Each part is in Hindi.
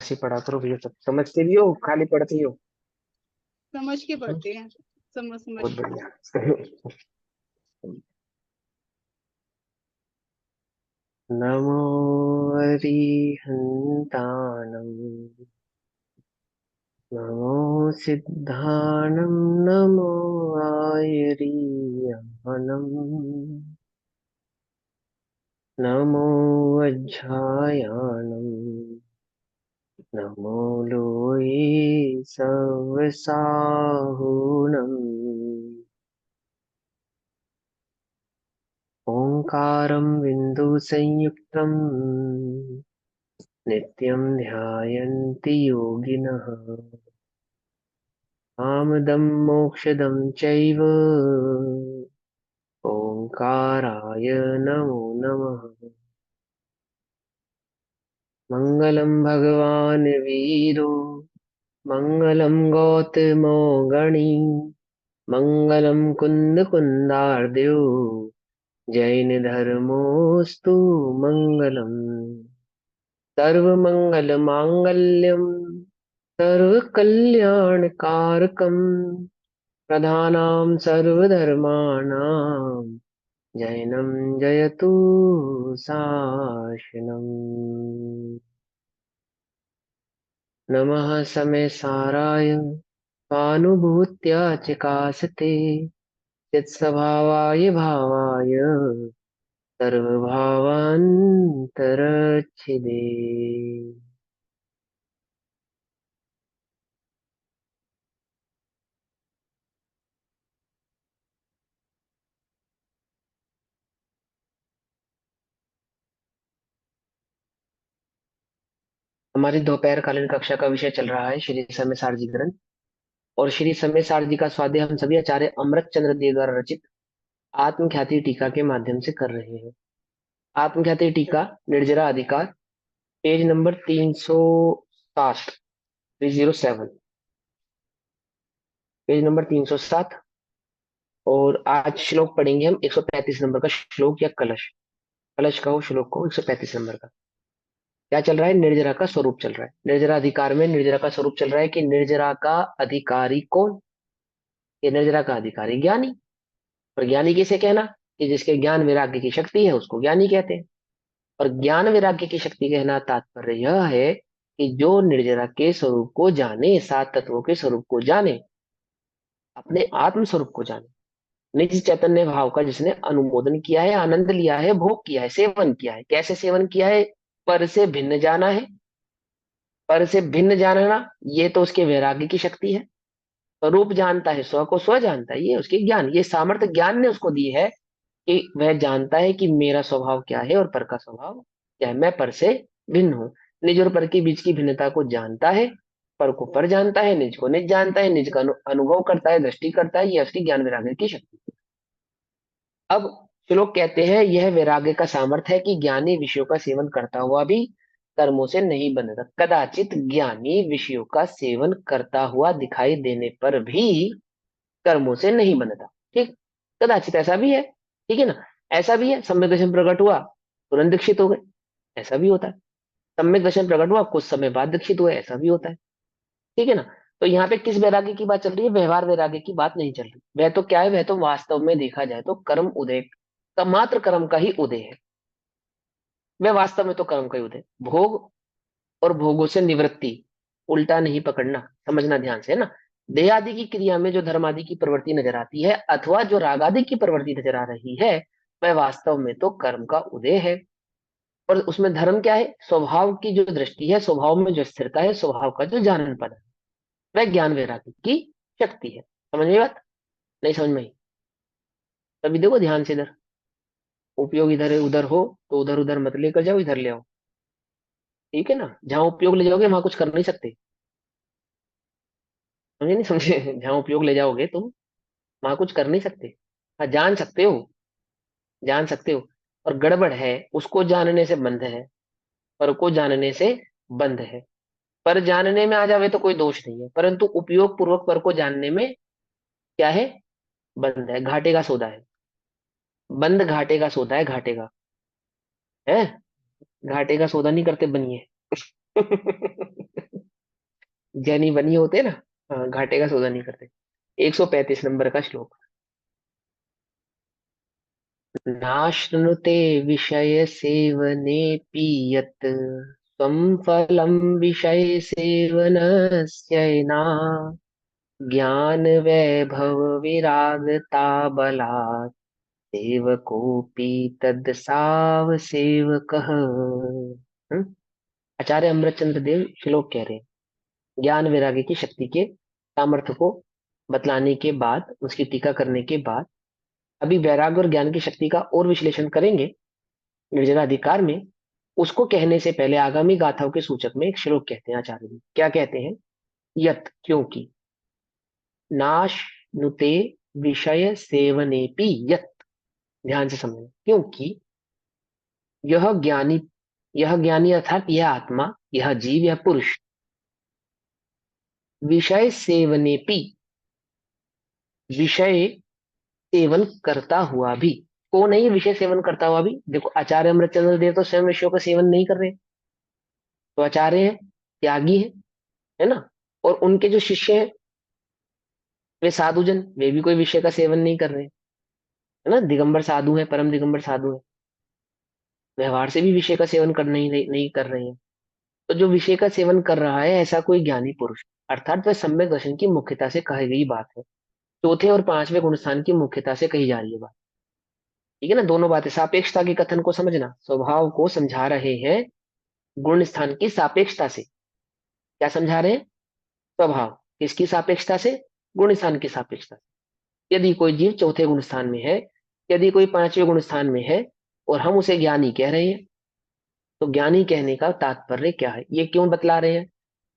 ऐसे पढ़ा करो भैया, सब समझते भी हो खाली पढ़ते ही हो। समझ के हम्म, पढ़ते हैं। समझ समझ बहुत के। बढ़िया। नमो अरिहन्ताणं, नमो सिद्धाणं, नमो आयर्याणं, नमो वज्रायाणं, नमो लोये सवसाहुणम्। ओंकारं बिन्दुसंयुक्तं नित्यं ध्यायन्ति योगिनः। कामदं मोक्षदं चैव ओंकाराय नमो नमः। मङ्गलं भगवान् वीरो, मङ्गलं गौतमो गणी, मङ्गलं कुन्दकुन्दार्द्यो, जैनधर्मोऽस्तु मङ्गलम्। सर्वमङ्गलमाङ्गल्यं सर्वकल्याणकारकं, प्रधानां सर्वधर्माणां जैनं जयतु शासनम्। नमः समेसाराय स्वानुभूत्या चिकासते, चित्स्वभावाय भावाय सर्वभावान्तरच्छिदे। हमारी दोपहर कालीन कक्षा का विषय चल रहा है श्री समय सारजी ग्रंथ। और श्री समय सारजी का स्वाध्याय हम सभी आचार्य अमृत चंद्र देव द्वारा रचित आत्मख्याति टीका के माध्यम से कर रहे हैं। आत्मख्याति टीका निर्जरा अधिकार, पेज नंबर 307, 307, पेज नंबर 307। और आज श्लोक पढ़ेंगे हम 135 नंबर का श्लोक या कलश। कलश का हो श्लोक को 135 नंबर का। क्या चल रहा है? निर्जरा का स्वरूप चल रहा है। निर्जरा अधिकार में निर्जरा का स्वरूप चल रहा है कि निर्जरा का अधिकारी कौन? ये निर्जरा का अधिकारी ज्ञानी। और ज्ञानी किसे कहना? कि जिसके ज्ञान वैराग्य की शक्ति है उसको ज्ञानी कहते हैं। और ज्ञान वैराग्य की शक्ति कहना तात्पर्य यह है कि जो निर्जरा के स्वरूप को जाने, सात तत्वों के स्वरूप को जाने, अपने आत्म स्वरूप को जाने, निज चैतन्य भाव का जिसने अनुमोदन किया है, आनंद लिया है, भोग किया है, सेवन किया है। कैसे सेवन किया है? पर से भिन्न जाना है। पर से भिन्न जानना, ये तो उसके वैराग्य की शक्ति है। स्वरूप जानता है, स्व को स्व जानता है, ये उसके ज्ञान, ये सामर्थ्य ज्ञान ने उसको दी है कि वह जानता है कि मेरा स्वभाव क्या है और पर का स्वभाव क्या है। मैं पर से भिन्न हूं। निज और पर के बीच की भिन्नता को जानता है, पर को पर जानता है, निज को निज जानता है, निज का अनुभव करता है, दृष्टि करता है। यह उसकी ज्ञान वैराग्य की शक्ति है। अब श्लोक कहते हैं यह वैराग्य का सामर्थ्य है कि ज्ञानी विषयों का सेवन करता हुआ भी कर्मों से नहीं बंधता। कदाचित ज्ञानी विषयों का सेवन करता हुआ दिखाई देने पर भी कर्मों से नहीं बंधता। ठीक, कदाचित ऐसा भी है। ठीक है ना? ऐसा भी है सम्यक दर्शन प्रकट हुआ तुरंत दीक्षित हो गए, ऐसा भी होता है। सम्यक दर्शन प्रकट हुआ कुछ समय बाद दीक्षित हुए, ऐसा भी होता है। ठीक है ना? तो यहाँ पे किस वैराग्य की बात चल रही है? व्यवहार वैराग्य की बात नहीं चल रही। वह तो क्या है? वह तो वास्तव में देखा जाए तो कर्म उदय का, मात्र कर्म का ही उदय है। वह वास्तव में तो कर्म का ही उदय। भोग और भोगों से निवृत्ति उल्टा नहीं पकड़ना, समझना ध्यान से, है ना? देह आदि की क्रिया में जो धर्म आदि की प्रवृत्ति नजर आती है अथवा जो राग आदि की प्रवृत्ति नजर आ रही है, वह वास्तव में तो कर्म का उदय है। और उसमें धर्म क्या है? स्वभाव की जो दृष्टि है, स्वभाव में जो स्थिरता है, स्वभाव का जो जानन पद है, वह ज्ञान वैराग्य की शक्ति है। समझ में बात? नहीं समझ में आई? तभी देखो ध्यान से इधर। उपयोग इधर उधर हो तो उधर उधर मत लेकर जाओ, इधर ले आओ। ठीक है ना? जहां उपयोग ले जाओगे वहां कुछ कर नहीं सकते। समझे नहीं समझे? जहां उपयोग ले जाओगे तुम वहां कुछ कर नहीं सकते। हाँ, जान सकते हो, जान सकते हो। और गड़बड़ है उसको जानने से बंध है, पर को जानने से बंध है। पर जानने में आ जावे तो कोई दोष नहीं है, परंतु उपयोग पूर्वक पर को जानने में क्या है? बंध है, घाटे का सौदा है। बंद घाटे का सौदा है, घाटे का है। घाटे का सौदा नहीं करते बनिए। जैनी बनी होते ना, हाँ, घाटे का सौदा नहीं करते। 135 नंबर का श्लोक। नाश्नुते विषय सेवने यत् स्वं फलं विषय सेवनस्यैना ज्ञान वैभव विरागता बलात् सेवकोऽपि तद साव सेवकः। आचार्य अमृतचंद्र देव श्लोक कह रहे हैं। ज्ञान वैराग्य की शक्ति के सामर्थ्य को बतलाने के बाद, उसकी टीका करने के बाद, अभी वैराग्य और ज्ञान की शक्ति का और विश्लेषण करेंगे निर्जला अधिकार में। उसको कहने से पहले आगामी गाथाओं के सूचक में एक श्लोक कहते हैं आचार्य जी। क्या कहते हैं? यत, क्योंकि, नाश नुते विषय सेवनेपि यत, ध्यान से समझना, क्योंकि यह ज्ञानी, यह ज्ञानी अर्थात यह आत्मा, यह जीव, यह पुरुष, विषय सेवनेपि, विषय सेवन करता हुआ भी, को नहीं, विषय सेवन करता हुआ भी। देखो आचार्य अमृतचंद्र देव तो स्वयं विषयों का सेवन नहीं कर रहे, तो आचार्य है, त्यागी है ना। और उनके जो शिष्य हैं वे साधुजन, वे भी कोई विषय का सेवन नहीं कर रहे, है ना। दिगंबर साधु है, परम दिगंबर साधु है, व्यवहार से भी विषय का सेवन कर नहीं कर रहे हैं। तो जो विषय का सेवन कर रहा है ऐसा कोई ज्ञानी पुरुष, अर्थात वह सम्यक दर्शन की मुख्यता से कही गई बात है। चौथे और पांचवें गुणस्थान की मुख्यता से कही जा रही है बात। ठीक है ना, दोनों बातें। सापेक्षता के कथन को समझना, स्वभाव को समझा रहे हैं गुण स्थान की सापेक्षता से। क्या समझा रहे हैं? स्वभाव किसकी सापेक्षता से? गुण स्थान की सापेक्षता से। यदि कोई जीव चौथे गुण स्थान में है, यदि कोई पांचवें गुण स्थान में है, और हम उसे ज्ञानी कह रहे हैं, तो ज्ञानी कहने का तात्पर्य क्या है, ये क्यों बतला रहे हैं?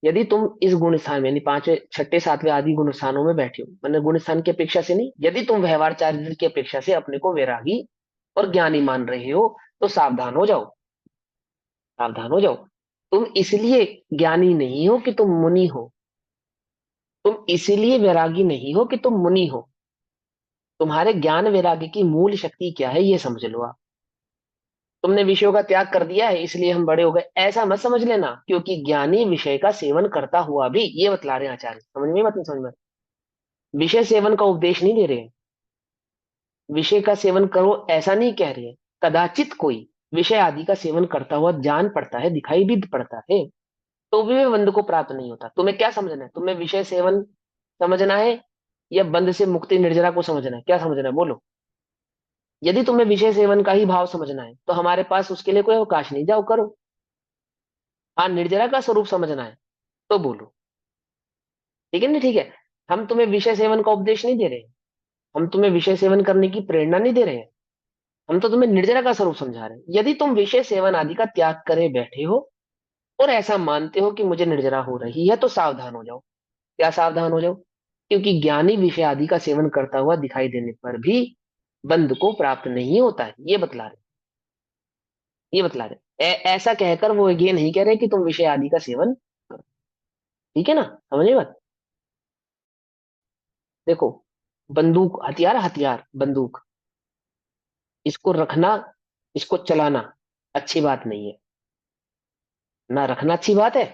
यदि तुम इस गुण स्थान में, यानी पांचवें छठे सातवें आदि गुण स्थानों में बैठे हो, मतलब गुण स्थान की अपेक्षा से नहीं, यदि तुम व्यवहार चारित्र की अपेक्षा से अपने को वैरागी और ज्ञानी मान रहे हो, तो सावधान हो जाओ, सावधान हो जाओ। तुम इसलिए ज्ञानी नहीं हो कि तुम मुनि हो, तुम इसलिए वैरागी नहीं हो कि तुम मुनि हो। तुम्हारे ज्ञान वैराग्य की मूल शक्ति क्या है ये समझ लो आप। तुमने विषयों का त्याग कर दिया है इसलिए हम बड़े हो गए, ऐसा मत समझ लेना, क्योंकि ज्ञानी विषय का सेवन करता हुआ भी, ये बतला रहे हैं आचार्य, समझ में, मत नहीं समझ में। विषय सेवन का उपदेश नहीं दे रहे हैं, विषय का सेवन करो ऐसा नहीं कह रहे हैं। कदाचित कोई विषय आदि का सेवन करता हुआ जान पड़ता है, दिखाई भी पड़ता है, तो भी वह बंध को प्राप्त नहीं होता। तुम्हें क्या समझना है? तुम्हें विषय सेवन समझना है या बंध से मुक्ति निर्जरा को समझना है? क्या समझना है बोलो। यदि तुम्हें विषय सेवन का ही भाव समझना है तो हमारे पास उसके लिए कोई अवकाश नहीं, जाओ करो। हाँ, निर्जरा का स्वरूप समझना है तो बोलो। ठीक है ना, ठीक है। हम तुम्हें विषय सेवन का उपदेश नहीं दे रहे हैं, हम तुम्हें विषय सेवन करने की प्रेरणा नहीं दे रहे हैं, हम तो तुम्हें निर्जरा का स्वरूप समझा रहे हैं। यदि तुम विषय सेवन आदि का त्याग करे बैठे हो और ऐसा मानते हो कि मुझे निर्जरा हो रही है, तो सावधान हो जाओ। क्या सावधान हो जाओ? क्योंकि ज्ञानी विषय आदि का सेवन करता हुआ दिखाई देने पर भी बंध को प्राप्त नहीं होता है, ये बतला रहे, ये बतला रहे। ऐसा कहकर वो ये नहीं कह रहे कि तुम विषय आदि का सेवन करो। ठीक है ना, समझे बात। देखो, बंदूक, हथियार, हथियार बंदूक, इसको रखना, इसको चलाना अच्छी बात नहीं है। ना रखना अच्छी बात है,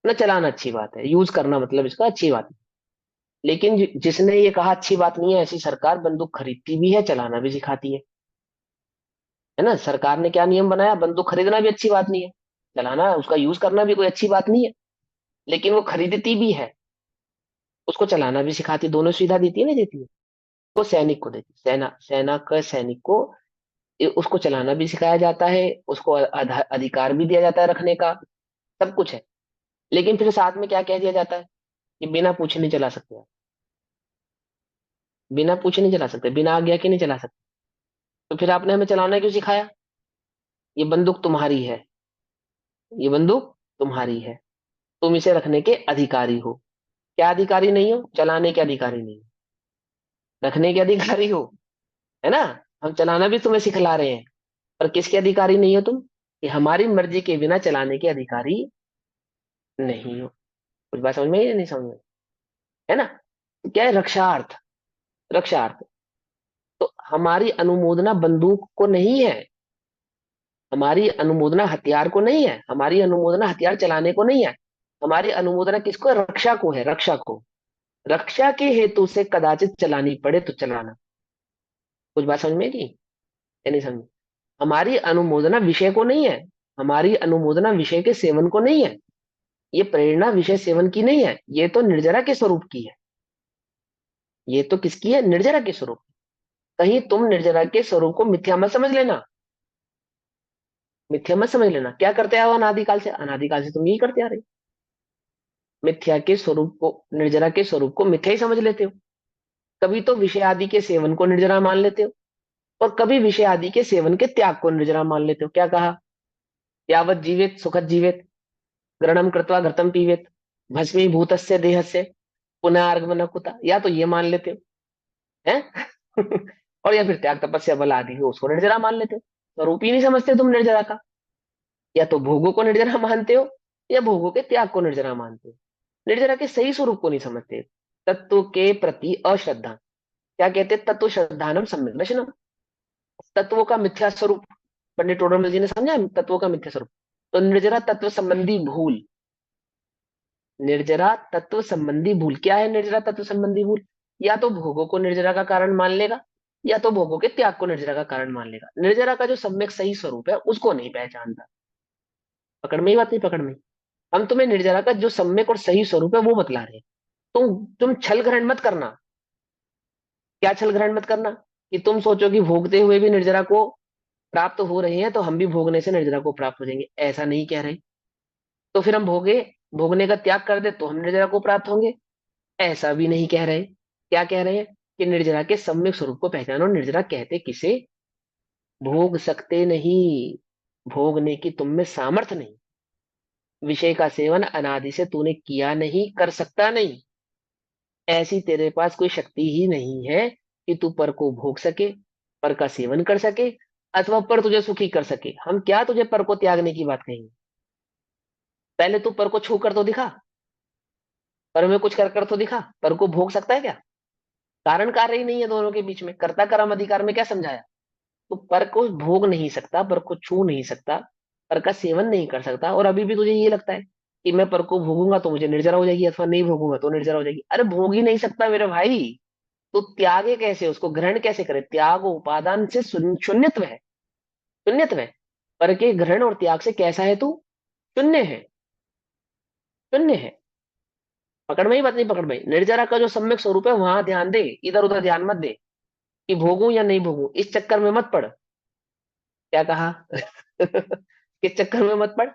ना चलाना अच्छी बात है। यूज करना मतलब इसका अच्छी बात है। लेकिन जिसने ये कहा अच्छी बात नहीं है, ऐसी सरकार बंदूक खरीदती भी है, चलाना भी सिखाती है ना। सरकार ने क्या नियम बनाया? बंदूक खरीदना भी अच्छी बात नहीं है, चलाना, उसका यूज करना भी कोई अच्छी बात नहीं है। लेकिन वो खरीदती भी है, उसको चलाना भी सिखाती, दोनों सुविधा देती है ना, देती है। वो सैनिक को देती, सेना, सेना का सैनिक को उसको चलाना भी सिखाया जाता है, उसको अधिकार भी दिया जाता है रखने का, सब कुछ है। लेकिन फिर साथ में क्या कह दिया जाता है कि बिना पूछे नहीं चला सकते आप, बिना पूछे नहीं चला सकते, बिना आज्ञा के नहीं चला सकते। तो फिर आपने हमें चलाना क्यों सिखाया? ये बंदूक तुम्हारी है, ये बंदूक तुम्हारी है, तुम इसे रखने के अधिकारी हो। क्या अधिकारी नहीं हो? चलाने के अधिकारी नहीं हो, रखने के अधिकारी हो, है ना। हम चलाना भी तुम्हें सिखला रहे हैं, पर किसके अधिकारी नहीं हो तुम? कि हमारी मर्जी के बिना चलाने के अधिकारी नहीं हो। कुछ बात समझ में आई या नहीं समझ में? है ना। तो क्या है? रक्षार्थ, रक्षार्थ। तो हमारी अनुमोदना बंदूक को नहीं है, हमारी अनुमोदना हथियार को नहीं है, हमारी अनुमोदना हथियार चलाने को नहीं है, हमारी अनुमोदना किसको है? रक्षा को है, रक्षा को। रक्षा के हेतु से कदाचित चलानी पड़े तो चलाना। कुछ बात समझ में की या नहीं समझ? हमारी अनुमोदना विषय को नहीं है। हमारी अनुमोदना विषय के सेवन को नहीं है। ये प्रेरणा विषय सेवन की नहीं है, ये तो निर्जरा के स्वरूप की है। ये तो किसकी है? निर्जरा के स्वरूप। कहीं तुम निर्जरा के स्वरूप को मिथ्या मत समझ लेना। मिथ्या मत समझ लेना। क्या करते आओ अनादिकाल से? अनादिकाल से तुम यही करते आ रहे हो। मिथ्या के स्वरूप को, निर्जरा के स्वरूप को मिथ्या ही समझ लेते हो। कभी तो विषय आदि के सेवन को निर्जरा मान लेते हो, और कभी विषय आदि के सेवन के त्याग को निर्जरा मान लेते हो। क्या कहा? यावत जीवेत सुखद जीवेत, ग्रहणम कृत्वा घृतम पीवेत, भस्मीभूतस्य देहस्य, पुनः आर्गमन कुता। या तो ये मान लेते हो हैं और या फिर त्याग तपस्या बल आदि हो उसको निर्जरा मान लेते हो। स्वरूप ही नहीं समझते तुम निर्जरा का। या तो भोगों को निर्जरा मानते हो, या भोगों के त्याग को निर्जरा मानते हो। निर्जरा के सही स्वरूप को नहीं समझते। तत्व के प्रति अश्रद्धा। क्या कहते हैं? तत्व श्रद्धानम सम्यक दर्शनम। तत्वों का मिथ्या स्वरूप। पंडित टोडरमल जी ने समझा तत्वों का मिथ्या स्वरूप। तो निर्जरा तत्व संबंधी भूल। निर्जरा तत्व संबंधी भूल क्या है? निर्जरा तत्व संबंधी भूल, या तो भोगों को निर्जरा का कारण मान लेगा, या तो भोगों के त्याग को निर्जरा का कारण मान लेगा। निर्जरा का जो सम्यक सही स्वरूप है उसको नहीं पहचानता। पकड़ में ही बात नहीं? पकड़ में। हम तुम्हें निर्जरा का जो सम्यक और सही स्वरूप है वो बतला रहे हैं। तुम छल ग्रहण मत करना। क्या छल ग्रहण मत करना? कि तुम सोचो कि भोगते हुए भी निर्जरा को प्राप्त हो रहे हैं तो हम भी भोगने से निर्जरा को प्राप्त हो जाएंगे, ऐसा नहीं कह रहे। तो फिर हम भोगने का त्याग कर दे तो हम निर्जरा को प्राप्त होंगे, ऐसा भी नहीं कह रहे। क्या कह रहे हैं? कि निर्जरा के सम्यक स्वरूप को पहचानो। निर्जरा कहते किसे? भोग सकते नहीं, भोगने की तुम में सामर्थ्य नहीं। विषय का सेवन अनादि से तूने किया नहीं, कर सकता नहीं। ऐसी तेरे पास कोई शक्ति ही नहीं है कि तू पर को भोग सके, पर का सेवन कर सके, अथवा पर तुझे सुखी कर सके। हम क्या तुझे पर को त्यागने की बात कहेंगे? पहले तू पर को छू कर तो दिखा, पर में कुछ कर तो दिखा। पर को भोग सकता है क्या? कारण कार्य ही नहीं है दोनों के बीच में। कर्ता कर्म अधिकार में क्या समझाया? तो पर को भोग नहीं सकता, पर को छू नहीं सकता, पर का सेवन नहीं कर सकता, और अभी भी तुझे ये लगता है कि मैं पर को भोगूंगा तो मुझे निर्जरा हो जाएगी, अथवा नहीं भोगूंगा तो निर्जरा हो जाएगी। अरे भोग ही नहीं सकता मेरे भाई, तो त्यागे कैसे? उसको ग्रहण कैसे करे? त्याग उपादान से शून्यत्व है। शून्यत्व है। पर के ग्रहण और त्याग से कैसा है तू? शून्य है। शून्य है। पकड़ में ही बात नहीं? पकड़ में। निर्जरा का जो सम्यक स्वरूप है वहां ध्यान दे, इधर उधर ध्यान मत दे कि भोगूं या नहीं भोगूं, इस चक्कर में मत पड़। क्या कहा? किस चक्कर में मत पड़?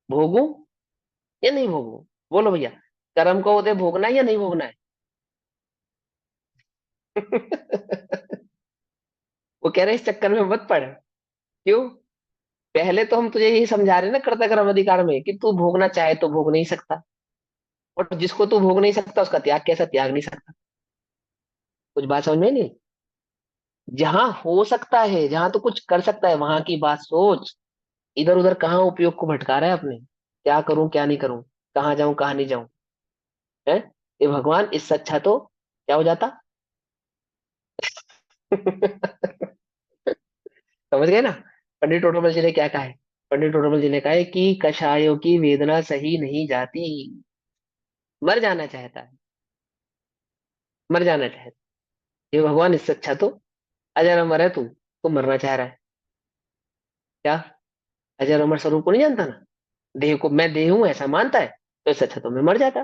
भोगूं या नहीं भोगूं? बोलो भैया। कर्म को उदय भोगना है या नहीं भोगना है? वो कह रहे इस चक्कर में मत पड़। क्यों? पहले तो हम तुझे यही समझा रहे हैं ना कर्ता कर्म अधिकार में, कि तू भोगना चाहे तो भोग नहीं सकता, और जिसको तू भोग नहीं सकता उसका त्याग कैसा? त्याग नहीं सकता। कुछ बात समझ में नहीं? जहां हो सकता है, जहां तो कुछ कर सकता है वहां की बात सोच। इधर उधर कहाँ उपयोग को भटका रहा है अपने? क्या करूं क्या नहीं करूं, कहाँ जाऊं कहाँ नहीं जाऊं, है? ये भगवान, इससे अच्छा तो क्या हो जाता? समझ गए ना? पंडित टोटोमल जी ने क्या कहा है? पंडित टोटोमल जी ने कहा है कि कषायों की वेदना सही नहीं जाती। मर जाना चाहता है, मर जाना चाहता है। ये भगवान, इससे अच्छा तो अजर अमर है तू मरना चाह रहा है। क्या? अजर अमर स्वरूप को नहीं जानता ना? देह को मैं देह हूं ऐसा मानता है, तो इससे अच्छा तो मैं मर जाता।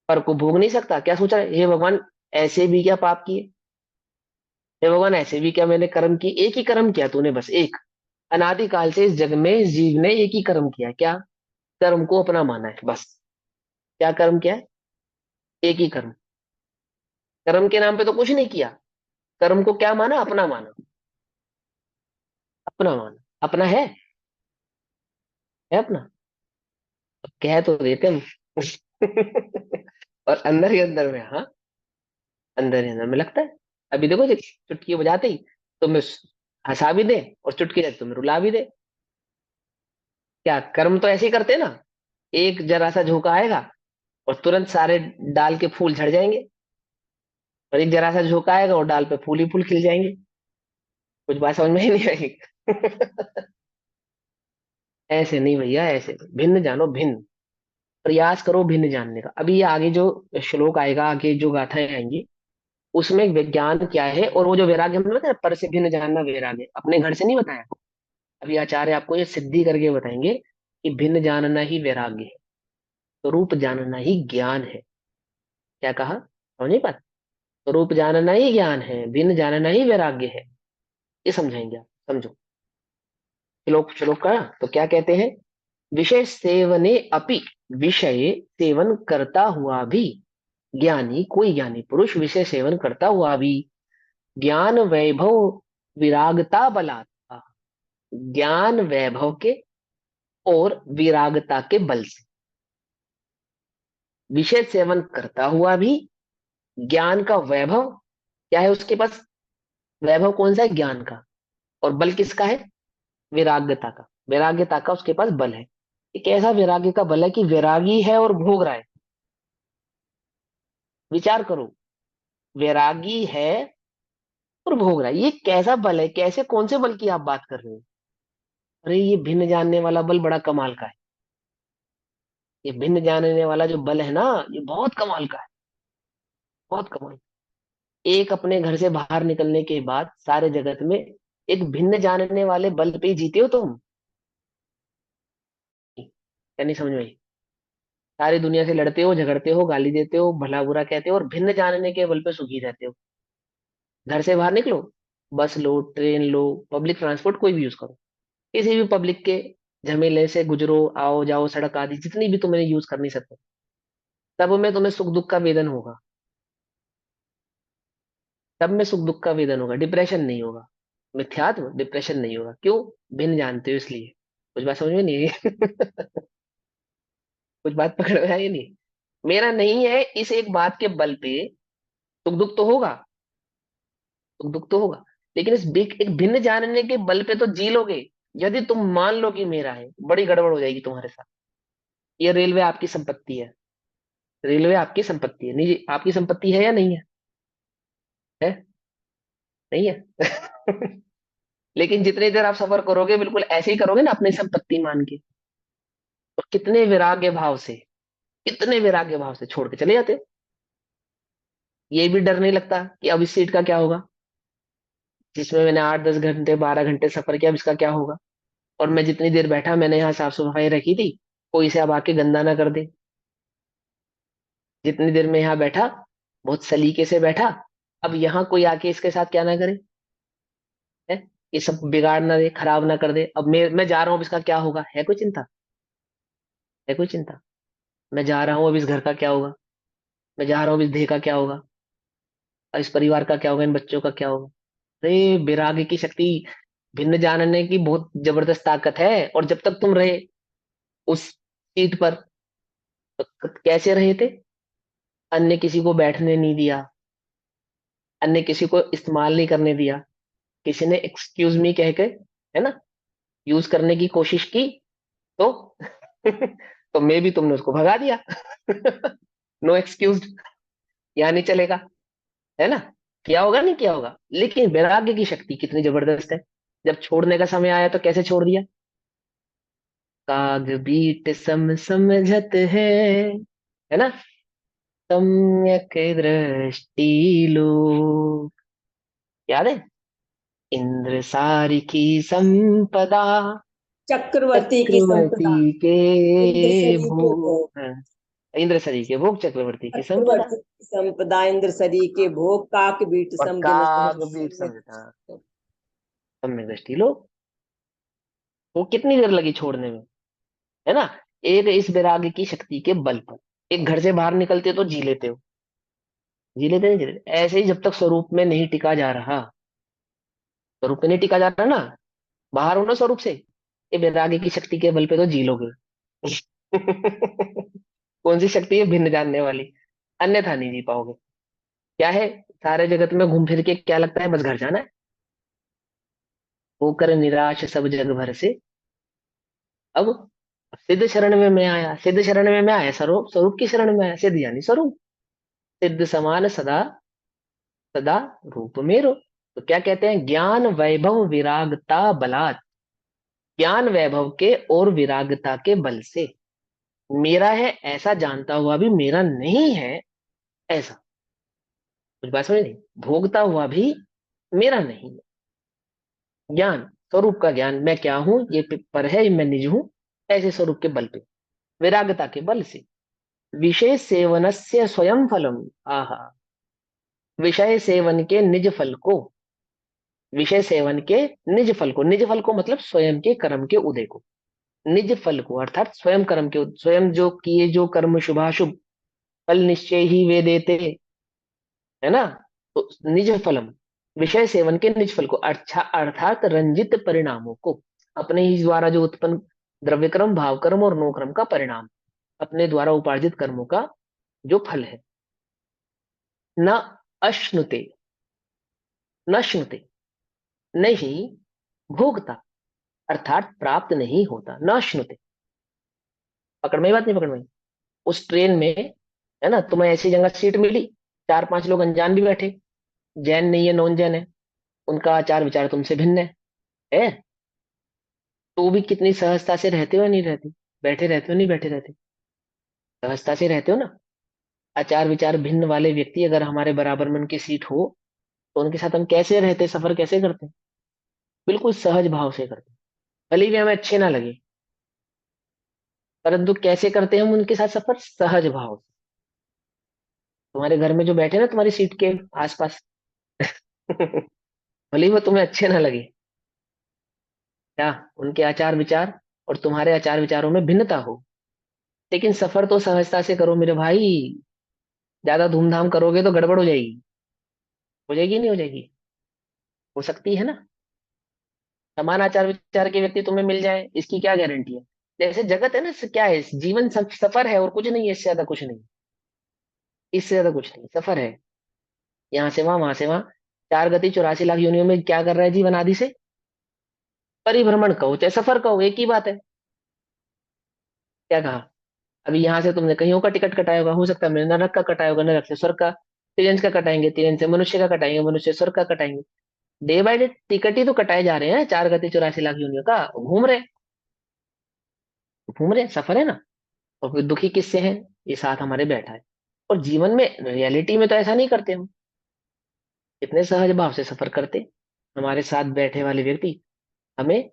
पर को भोग नहीं सकता, क्या सोच रहा है? हे भगवान, ऐसे भी क्या पाप किए? हे भगवान, ऐसे भी क्या मैंने कर्म किए? एक ही कर्म किया तूने, बस एक। अनादिकाल से इस जग में इस जीव ने एक ही कर्म किया। क्या? कर्म को अपना माना है, बस। क्या कर्म किया है? एक ही कर्म। कर्म के नाम पे तो कुछ नहीं किया। कर्म को क्या माना? अपना माना। अपना माना। अपना है अपना? कह तो देते हम। और अंदर ही अंदर में, हाँ, अंदर ही अंदर में लगता है। अभी देखो जी, चुटकी बजाते ही तुम्हें हंसा भी दे, और चुटकी जाते तुम्हें रुला भी दे। क्या कर्म तो ऐसे ही करते हैं ना? एक जरा सा झोंका आएगा और तुरंत सारे डाल के फूल झड़ जाएंगे, और एक जरा सा झोंका आएगा और डाल पे फूल ही फूल खिल जाएंगे। कुछ बात समझ में ही नहीं आई? ऐसे नहीं भैया, ऐसे नहीं। भिन्न जानो, भिन्न। प्रयास करो भिन्न जानने का। अभी ये आगे जो श्लोक आएगा, आगे जो गाथाएं आएंगी, उसमें विज्ञान क्या है, और वो जो वैराग्य हमने बताया, पर से भिन्न जानना वैराग्य, अपने घर से नहीं बताया। अभी आचार्य आपको ये सिद्धि करके बताएंगे कि भिन्न जानना ही वैराग्य है, स्वरूप जानना ही ज्ञान है। क्या कहा, समझ नहीं पाते? स्वरूप जानना ही ज्ञान है, भिन्न जानना ही वैराग्य है। ये समझाएंगे आप, समझो। श्लोक, श्लोक का तो क्या कहते हैं? विषय सेवने अपि, विषय सेवन करता हुआ भी, ज्ञानी, कोई ज्ञानी पुरुष विषय सेवन करता हुआ भी, ज्ञान वैभव विरागता बलात्, ज्ञान वैभव के और विरागता के बल से, विषय सेवन करता हुआ भी, ज्ञान का वैभव क्या है उसके पास? वैभव कौन सा है? ज्ञान का। और बल किसका है? विराग्यता का। वैराग्यता का उसके पास बल है। एक ऐसा वैराग्य का बल है कि वैरागी है और भोग रहा है। विचार करो, वैरागी है और भोग रहा है, ये कैसा बल है? कैसे, कौन से बल की आप बात कर रहे हो? अरे ये भिन्न जानने वाला बल बड़ा कमाल का है। ये भिन्न जानने वाला जो बल है ना, ये बहुत कमाल का है, बहुत कमाल। एक अपने घर से बाहर निकलने के बाद सारे जगत में एक भिन्न जानने वाले बल पे ही जीते हो तुम। क्या नहीं समझ में आई? सारी दुनिया से लड़ते हो, झगड़ते हो, गाली देते हो, भला बुरा कहते हो, और भिन्न जानने के बल पे सुखी रहते हो। घर से बाहर निकलो, बस लो, ट्रेन लो, पब्लिक ट्रांसपोर्ट कोई भी यूज करो, किसी भी पब्लिक के झमेले से गुजरो, आओ जाओ, सड़क आदि जितनी भी तुम्हें यूज करनी सकते, सब में तुम्हें सुख दुख का वेदन होगा। सब में सुख दुख का वेदन होगा, डिप्रेशन नहीं होगा। मिथ्यात्व, डिप्रेशन नहीं होगा। क्यों? भिन्न जानते हो इसलिए। कुछ बात समझ में नहीं आई? कुछ बात पकड़ में आई नहीं? मेरा नहीं है, इस एक बात के बल पे सुख दुख तो होगा, सुख दुख तो होगा, लेकिन एक भिन्न जानने के बल पे तो जी लोगे। यदि तुम मान लो कि मेरा है, बड़ी गड़बड़ हो जाएगी तुम्हारे साथ। ये रेलवे आपकी संपत्ति है, रेलवे आपकी संपत्ति है, नहीं आपकी संपत्ति है या नहीं है? है, नहीं है? लेकिन जितनी देर आप सफर करोगे बिल्कुल ऐसे ही करोगे ना, अपनी संपत्ति मान के, तो कितने वैराग्य भाव से, कितने वैराग्य भाव से छोड़ के चले जाते हो। ये भी डर नहीं लगता कि अब इस सीट का क्या होगा, जिसमें मैंने 8-10 घंटे 12 घंटे सफर किया, अब इसका क्या होगा? और मैं जितनी देर बैठा, मैंने यहाँ साफ सफाई रखी थी, कोई इसे अब आके गंदा ना कर दे। जितनी देर मैं यहाँ बैठा, बहुत सलीके से बैठा, अब यहाँ कोई आके इसके साथ क्या ना करे, है, ये सब बिगाड़ ना दे, खराब ना कर दे। अब मैं जा रहा हूँ, अब इसका क्या होगा? है कोई चिंता? है कोई चिंता? मैं जा रहा हूँ, अब इस घर का क्या होगा? मैं जा रहा हूँ, अब इस देह का क्या होगा? और इस परिवार का क्या होगा? इन बच्चों का क्या होगा? अरे वैराग्य की शक्ति, भिन्न जानने की बहुत जबरदस्त ताकत है। और जब तक तुम रहे उस सीट पर, तो कैसे रहे थे? अन्य किसी को बैठने नहीं दिया, अन्य किसी को इस्तेमाल नहीं करने दिया। किसी ने एक्सक्यूज मी कह के, है ना, यूज करने की कोशिश की, तो तो मे भी तुमने उसको भगा दिया। नो एक्सक्यूज, यहाँ नहीं चलेगा, है ना? किया होगा, नहीं किया होगा? लेकिन वैराग्य की शक्ति कितनी जबरदस्त है। जब छोड़ने का समय आया तो कैसे छोड़ दिया? काग बीट सम समझत है ना, सम्यक दृष्टि लोग, याद है? इंद्र सारी की संपदा, चक्रवर्ती की संपदा, चक्रवर्ती इंद्र के सरी के भोग, भोग, हाँ, इंद्र सरी के भोग, चक्रवर्ती की संपदा। चक्रवर्ती की संपदा, इंद्र सरी के भोग, काक बीट और सम जिन काग बीट सम्यक। समझता, सम्यक दृष्टि लोग। वो कितनी देर लगी छोड़ने में, है ना? एक इस वैराग्य की शक्ति के बल पर, एक घर से बाहर निकलते तो जी लेते हो, जी लेते नहीं, जी लेते। ऐसे ही जब तक स्वरूप में नहीं टिका जा रहा, स्वरूप में नहीं टिका जा रहा ना, बाहर हो ना स्वरूप से, ये वैराग्य की शक्ति के बल पे तो जी लोगे। कौन सी शक्ति है? भिन्न जानने वाली, अन्यथा नहीं जी पाओगे। क्या है? सारे जगत में घूम फिर के क्या लगता है? बस घर जाना है। होकर निराश सब जग भर से, अब सिद्ध शरण में मैं आया, सिद्ध शरण में मैं आया, स्वरूप, स्वरूप की शरण में आया। सिद्ध यानी स्वरूप, सिद्ध समान सदा, सदा रूप मेरो। तो क्या कहते हैं? ज्ञान वैभव विरागता बलात्, ज्ञान वैभव के और विरागता के बल से। मेरा है ऐसा जानता हुआ भी मेरा नहीं है ऐसा। कुछ बात समझ नहीं, भोगता हुआ भी मेरा नहीं है। ज्ञान, स्वरूप का ज्ञान, मैं क्या हूं, ये पर है, मैं निज हूं, ऐसे स्वरूप के बल पे, विरागता के बल से। विषय सेवनस्य स्वयं फलम। आहा, विषय सेवन के निज फल को, विषय सेवन के निज फल को, निज फल को मतलब स्वयं के कर्म के उदय को, निज फल को अर्थात स्वयं कर्म के स्वयं जो किए जो कर्म शुभाशुभ फल निश्चय ही वे देते, है ना। तो निज फलम, विषय सेवन के निज फल को, अच्छा अर्थात रंजित परिणामों को, अपने ही द्वारा जो उत्पन्न द्रव्य कर्म, भाव कर्म और नो कर्म का परिणाम, अपने द्वारा उपार्जित कर्मों का जो फल है। न अश्नुते, न श्नुते, नहीं भोगता, अर्थात प्राप्त नहीं होता, न श्नुते। पकड़ में बात नहीं, पकड़ में। उस ट्रेन में, है ना, तुम्हें ऐसी जगह सीट मिली, चार पांच लोग अनजान भी बैठे, जैन नहीं है, नॉन जैन है, उनका आचार विचार तुमसे भिन्न है, तो भी कितनी सहजता से रहते हो या नहीं रहते, बैठे रहते हो नहीं बैठे रहते, सहजता से रहते हो ना। आचार विचार भिन्न वाले व्यक्ति अगर हमारे बराबर में उनकी सीट हो, तो उनके साथ हम कैसे रहते, सफर कैसे करते हैं, बिल्कुल सहज भाव से करते हैं, भले ही वे हमें अच्छे ना लगे, परंतु कैसे करते हैं हम उनके साथ सफर, सहज भाव से। तुम्हारे घर में जो बैठे ना तुम्हारी सीट के आसपास भले ही वो तुम्हें अच्छे ना लगे, क्या उनके आचार विचार और तुम्हारे आचार विचारों में भिन्नता हो, लेकिन सफर तो सहजता से करो मेरे भाई। ज्यादा धूमधाम करोगे तो गड़बड़ हो जाएगी नहीं हो जाएगी, हो सकती है ना। समान आचार विचार के व्यक्ति तुम्हें मिल जाए, इसकी क्या गारंटी है। जैसे जगत है ना, क्या है, जीवन सफर है और कुछ नहीं है, इससे ज्यादा कुछ नहीं, इससे ज्यादा कुछ नहीं, सफर है, यहाँ से वहां, वहां से वहां। चार गति 84 लाख योनियों में क्या कर रहा है जीवन, आदि से परिभ्रमण कहो चाहे सफर कहो, एक ही बात है। क्या कहा, अभी यहाँ से तुमने कहीं का टिकट कटाया होगा, हो सकता है नरक का कटाया होगा, नरक से स्वर्ग का, तिरंज का कटाएंगे, तिरंज से मनुष्य का कटाएंगे, मनुष्य से स्वर्ग का कटाएंगे। डे बाय डे टिकट ही तो कटाए जा रहे हैं, चार गति 84 लाख योनियों का, घूम रहे, सफर है ना। और फिर दुखी किससे हैं, ये साथ हमारे बैठा है। और जीवन में रियलिटी में तो ऐसा नहीं करते हम, इतने सहज भाव से सफर करते। हमारे साथ बैठे वाले व्यक्ति हमें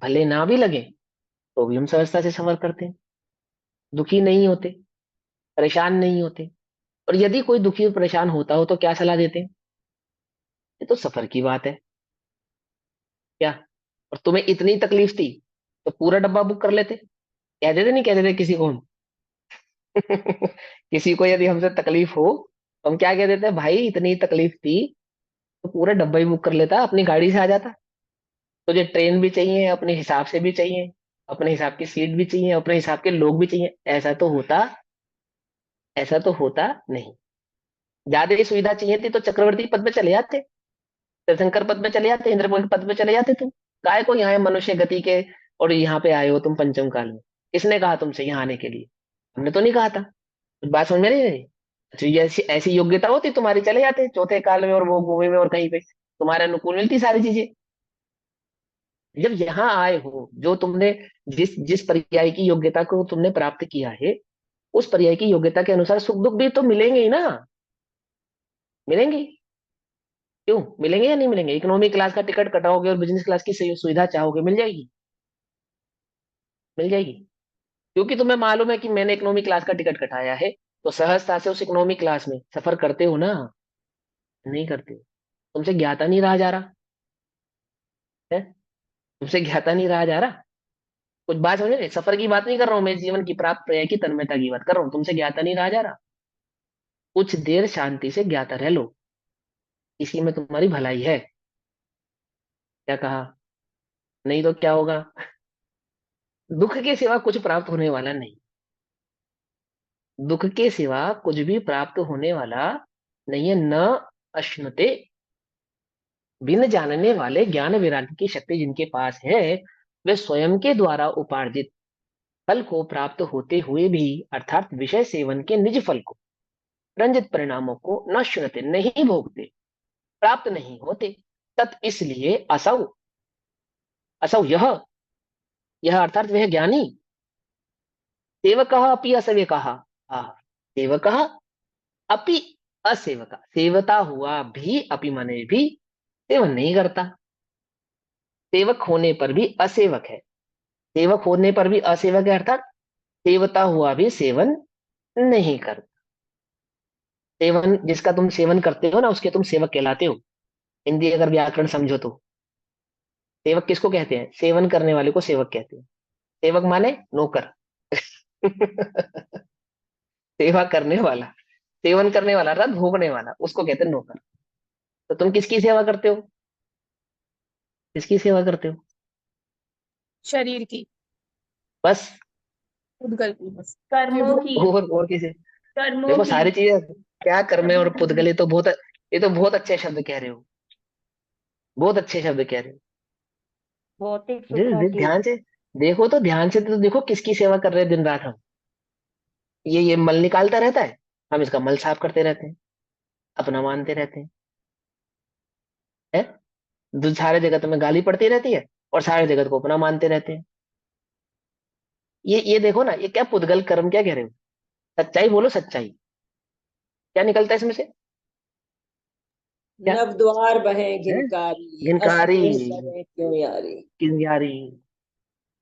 भले ना भी लगे, तो भी हम सहजता से सफर करते हैं, दुखी नहीं होते, परेशान नहीं होते। और यदि कोई दुखी और परेशान होता हो तो क्या सलाह देते हैं, ये तो सफर की बात है, क्या, और तुम्हें इतनी तकलीफ थी तो पूरा डब्बा बुक कर लेते, कह देते नहीं, कह देते किसी को हम किसी को यदि हमसे तकलीफ हो तो हम क्या कह देते हैं, भाई इतनी तकलीफ थी तो पूरा डब्बा ही बुक कर लेता, अपनी गाड़ी से आ जाता। तुझे ट्रेन भी चाहिए, अपने हिसाब से भी चाहिए, अपने हिसाब की सीट भी चाहिए, अपने हिसाब के लोग भी चाहिए, ऐसा तो होता नहीं। ज्यादा ही सुविधा चाहिए थी तो चक्रवर्ती पद पे चले जाते, तीर्थंकर पद पे चले जाते, इंद्रपुर पद पे चले जाते तुम। काय को यहाँ मनुष्य गति के और यहाँ पे आए हो तुम पंचम काल में, किसने कहा तुमसे यहाँ आने के लिए, हमने तो नहीं कहा था। बात समझ में नहीं आई? अच्छा, ये ऐसी ऐसी योग्यता होती तुम्हारी, चले जाते चौथे काल में और वो भूमि में और कहीं पे, तुम्हारे अनुकूल मिलती सारी चीजें। जब यहाँ आए हो, जो तुमने जिस जिस पर्याय की योग्यता को तुमने प्राप्त किया है, उस पर्याय की योग्यता के अनुसार सुख दुख भी तो मिलेंगे ही ना, मिलेंगे। क्यों मिलेंगे या नहीं मिलेंगे, इकोनॉमी क्लास का टिकट कटाओगे और बिजनेस क्लास की सुविधा चाहोगे, मिल जाएगी, मिल जाएगी। क्योंकि तुम्हें मालूम है कि मैंने इकोनॉमी क्लास का टिकट कटाया है, तो सहजता से उस इकोनॉमी क्लास में सफर करते हो ना, नहीं करते हो। तुमसे ज्ञाता नहीं रहा जा रहा है, तुमसे ज्ञाता नहीं रहा जा रहा। कुछ बात समझ रहे, सफर की बात नहीं कर रहा हूं मैं, जीवन की प्राप्त पर्याय की तन्मयता की बात कर रहा हूँ, तुमसे ज्ञाता नहीं रहा जा रहा। कुछ देर शांति से ज्ञाता रह लो, इसी में तुम्हारी भलाई है। क्या कहा, नहीं तो क्या होगा, दुख के सिवा कुछ प्राप्त होने वाला नहीं, दुख के सिवा कुछ भी प्राप्त होने वाला नहीं है। न अश्नुते, बिन जानने वाले ज्ञान वैराग्य की शक्ति जिनके पास है, वे स्वयं के द्वारा उपार्जित फल को प्राप्त होते हुए भी, अर्थात विषय सेवन के निज फल को, रंजित परिणामों को न श्नुते, नहीं भोगते, प्राप्त नहीं होते। तत् इसलिए असौ, असौ यह यह अर्थात वह ज्ञानी सेवकः अपि असेवकः, हाँ, सेवकः अपि असेवक, सेवता हुआ भी, अपि माने भी, सेवन नहीं करता, सेवक होने पर भी असेवक है, सेवक होने पर भी असेवक है, अर्थात सेवता हुआ भी सेवन नहीं करता। सेवन जिसका तुम सेवन करते हो ना, उसके तुम सेवक कहलाते हो। हिंदी अगर व्याकरण समझो तो सेवक किसको कहते हैं? सेवन करने वाले को सेवक कहते हैं। सेवक माने नौकर। सेवा करने वाला, सेवन करने वाला अर्थात भोगने वाला, उसको कहते हैं नौकर। तो तुम किसकी सेवा करते हो? किसकी सेवा करते हो? शरीर की, बस। उद्गल की, बस कर्मों विभू। की, और किसे? कर्मों देखो की। सारी चीजें, क्या कर्मे और पुद्गल, ये तो बहुत अच्छे शब्द कह रहे हो, बहुत अच्छे शब्द कह रहे हो। भौतिक सुखों की। ध्यान से देखो, तो ध्यान से तो देखो किसकी सेवा कर रहे हैं दिन रात हम। ये मल निकालता रहता है, हम इसका मल साफ करते रहते हैं, अपना मानते रहते हैं, है? जो सारे जगत में गाली पड़ती रहती है और सारे जगत को अपना मानते रहते हैं। ये देखो ना, ये क्या पुद्गल कर्म क्या कह रहे हो? सच्चाई बोलो, सच्चाई क्या निकलता है इसमें से? क्या नव द्वार बहे है? घिनकारी, गिनकारी, अस्नेह बहे क्यों यारी। किंगारी,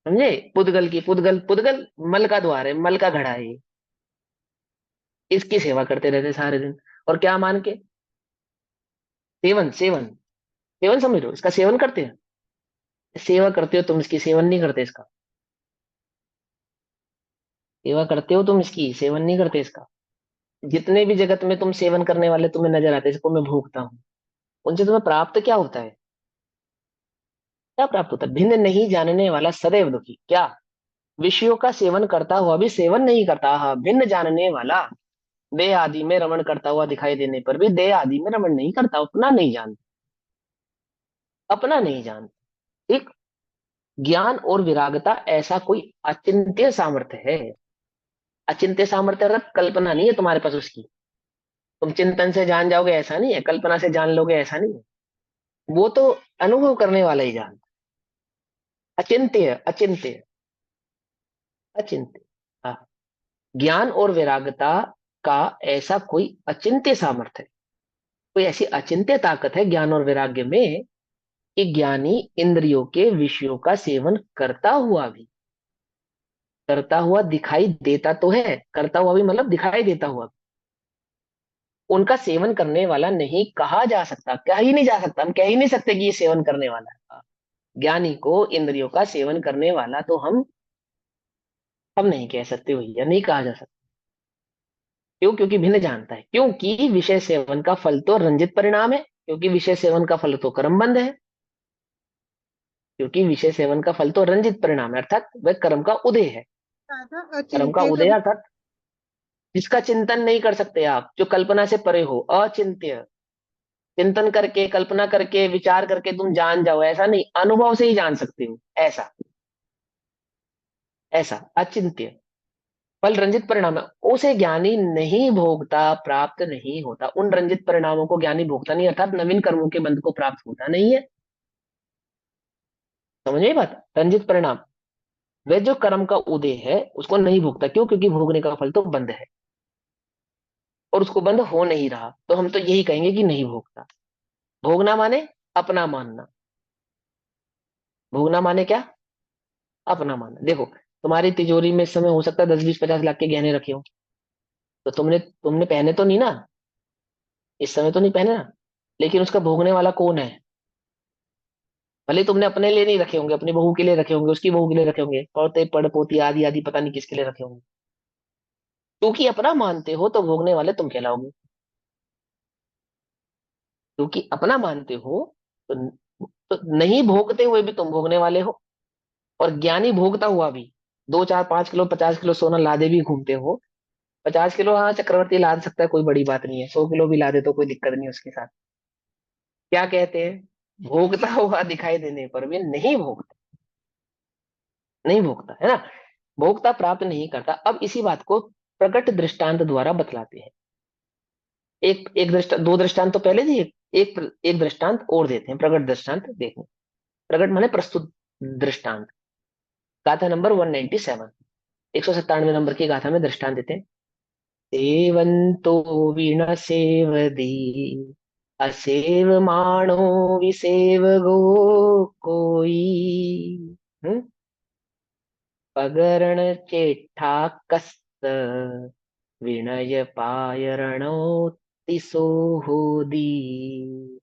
समझे? पुद्गल की, पुद्गल, पुद्गल मल का द्वार है, मल का घड़ा है ये। इसकी सेवा करते रहते हैं सारे दिन, और क्या मान के? सेवन, सेवन, सेवन समझ लो, इसका सेवन करते हैं। सेवा करते हो तुम इसकी, सेवन नहीं करते इसका। सेवा करते हो तुम इसकी, सेवन नहीं करते इसका। जितने भी जगत में तुम सेवन करने वाले तुम्हें नजर आते हैं, इसको मैं भोगता हूँ, उनसे तुम्हें प्राप्त क्या होता है? क्या प्राप्त होता है? भिन्न नहीं जानने वाला सदैव दुखी। क्या? विषयों का सेवन करता हुआ भी सेवन नहीं करता। हाँ, भिन्न जानने वाला देह आदि में रमण करता हुआ दिखाई देने पर भी देह आदि में रमण नहीं करता, अपना नहीं जानता, अपना नहीं जानता। ठीक। ज्ञान और विरागता ऐसा कोई अचिंत्य सामर्थ्य है। अचिंत्य सामर्थ्य अर्थात कल्पना नहीं है तुम्हारे पास उसकी, तुम चिंतन से जान जाओगे ऐसा नहीं है, कल्पना से जान लोगे ऐसा नहीं है। वो तो अनुभव करने वाला ही जानता। अचिंत्य, अचिंत्य, अचिंत्य। हाँ, ज्ञान और विरागता का ऐसा कोई अचिंत्य सामर्थ्य है, कोई ऐसी अचिंत्य ताकत है ज्ञान और वैराग्य में, कि ज्ञानी इंद्रियों के विषयों का सेवन करता हुआ दिखाई देता तो है, करता हुआ भी मतलब दिखाई देता हुआ, उनका सेवन करने वाला नहीं कहा जा सकता, कह ही नहीं जा सकता, हम कह ही नहीं सकते कि ये सेवन करने वाला है। ज्ञानी को इंद्रियों का सेवन करने वाला तो हम नहीं कह सकते भैया, नहीं कहा जा सकता। क्यों? क्योंकि भिन्न जानता है, क्योंकि विषय सेवन का फल तो रंजित परिणाम है, क्योंकि विषय सेवन का फल तो कर्म बंध है, क्योंकि विषय सेवन का फल तो रंजित परिणाम है, अर्थात वह कर्म का उदय है। था कर्म का अचिंत्य उदय कभी। अर्थात जिसका चिंतन नहीं कर सकते आप, जो कल्पना से परे हो, अचिंत्य। चिंतन करके, कल्पना करके, विचार करके तुम जान जाओ ऐसा नहीं, अनुभव से ही जान सकते हो ऐसा, ऐसा अचिंत्य फल रंजित परिणाम है, उसे ज्ञानी नहीं भोगता, प्राप्त नहीं होता। उन रंजित परिणामों को ज्ञानी भोगता नहीं, अर्थात नवीन कर्मों के बंध को प्राप्त होता नहीं है। समझ में बात? रंजित परिणाम, वह जो कर्म का उदय है उसको नहीं भोगता। क्यों? क्योंकि भोगने का फल तो बंद है और उसको बंद हो नहीं रहा, तो हम तो यही कहेंगे कि नहीं भोगता। भोगना माने अपना मानना, भोगना माने क्या? अपना मानना। देखो, तुम्हारी तिजोरी में इस समय हो सकता है 10 20 50 लाख के गहने रखे हो, तो तुमने तुमने पहने तो नहीं ना, इस समय तो नहीं पहने ना, लेकिन उसका भोगने वाला कौन है? भले ही तुमने अपने लिए नहीं रखे होंगे, अपनी बहू के लिए रखे होंगे, उसकी बहू के लिए रखे होंगे, पौते पड़ पोती आदि आदि पता नहीं किसके लिए रखे होंगे। क्योंकि अपना मानते हो तो भोगने वाले तुम कहलाओगे। क्योंकि अपना मानते हो तो, तो नहीं भोगते हुए भी तुम भोगने वाले हो, और ज्ञानी भोगता हुआ भी 2 4 5 किलो 50 किलो सोना लादे भी घूमते हो। 50 किलो, हाँ, चक्रवर्ती लाद सकता है, कोई बड़ी बात नहीं है, 100 किलो भी लादे तो कोई दिक्कत नहीं है उसके साथ। क्या कहते हैं? भोगता हुआ दिखाई देने पर भी नहीं भोगता, नहीं भोगता, है ना? भोक्ता प्राप्त नहीं करता। अब इसी बात को प्रकट दृष्टांत द्वारा बतलाते हैं। एक एक दृष्टांत, दो दृष्टांत तो पहले दिए, एक दृष्टांत और देते हैं, प्रकट दृष्टांत देखो। प्रकट माने प्रस्तुत दृष्टांत। गाथा नंबर 197, 197 नंबर की गाथा में दृष्टांत देते हैं। सेवंतो वीण सेवदी असेवमाणो विसेवगो कोई। हम्म? पगरण चेठा कस्त विनय पायरणोतिसो होदी।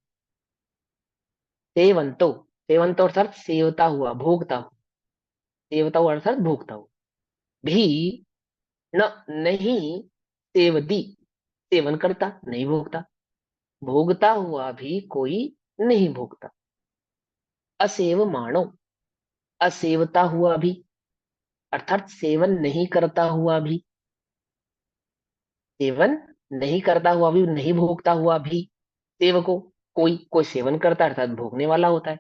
सेवंतो, सेवंतो अर्थात सेवता हुआ, भोगता हुआ, सेवता हुआ अर्थात भोगता हुआ। भी न, नहीं, सेवदी, सेवन करता नहीं भोगता, भोगता हुआ भी कोई नहीं भोगता। असेव माणो, असेवता हुआ भी अर्थात सेवन नहीं करता हुआ भी, सेवन नहीं करता हुआ भी, नहीं भोगता हुआ भी। सेवको, कोई कोई सेवन करता है अर्थात भोगने वाला होता है,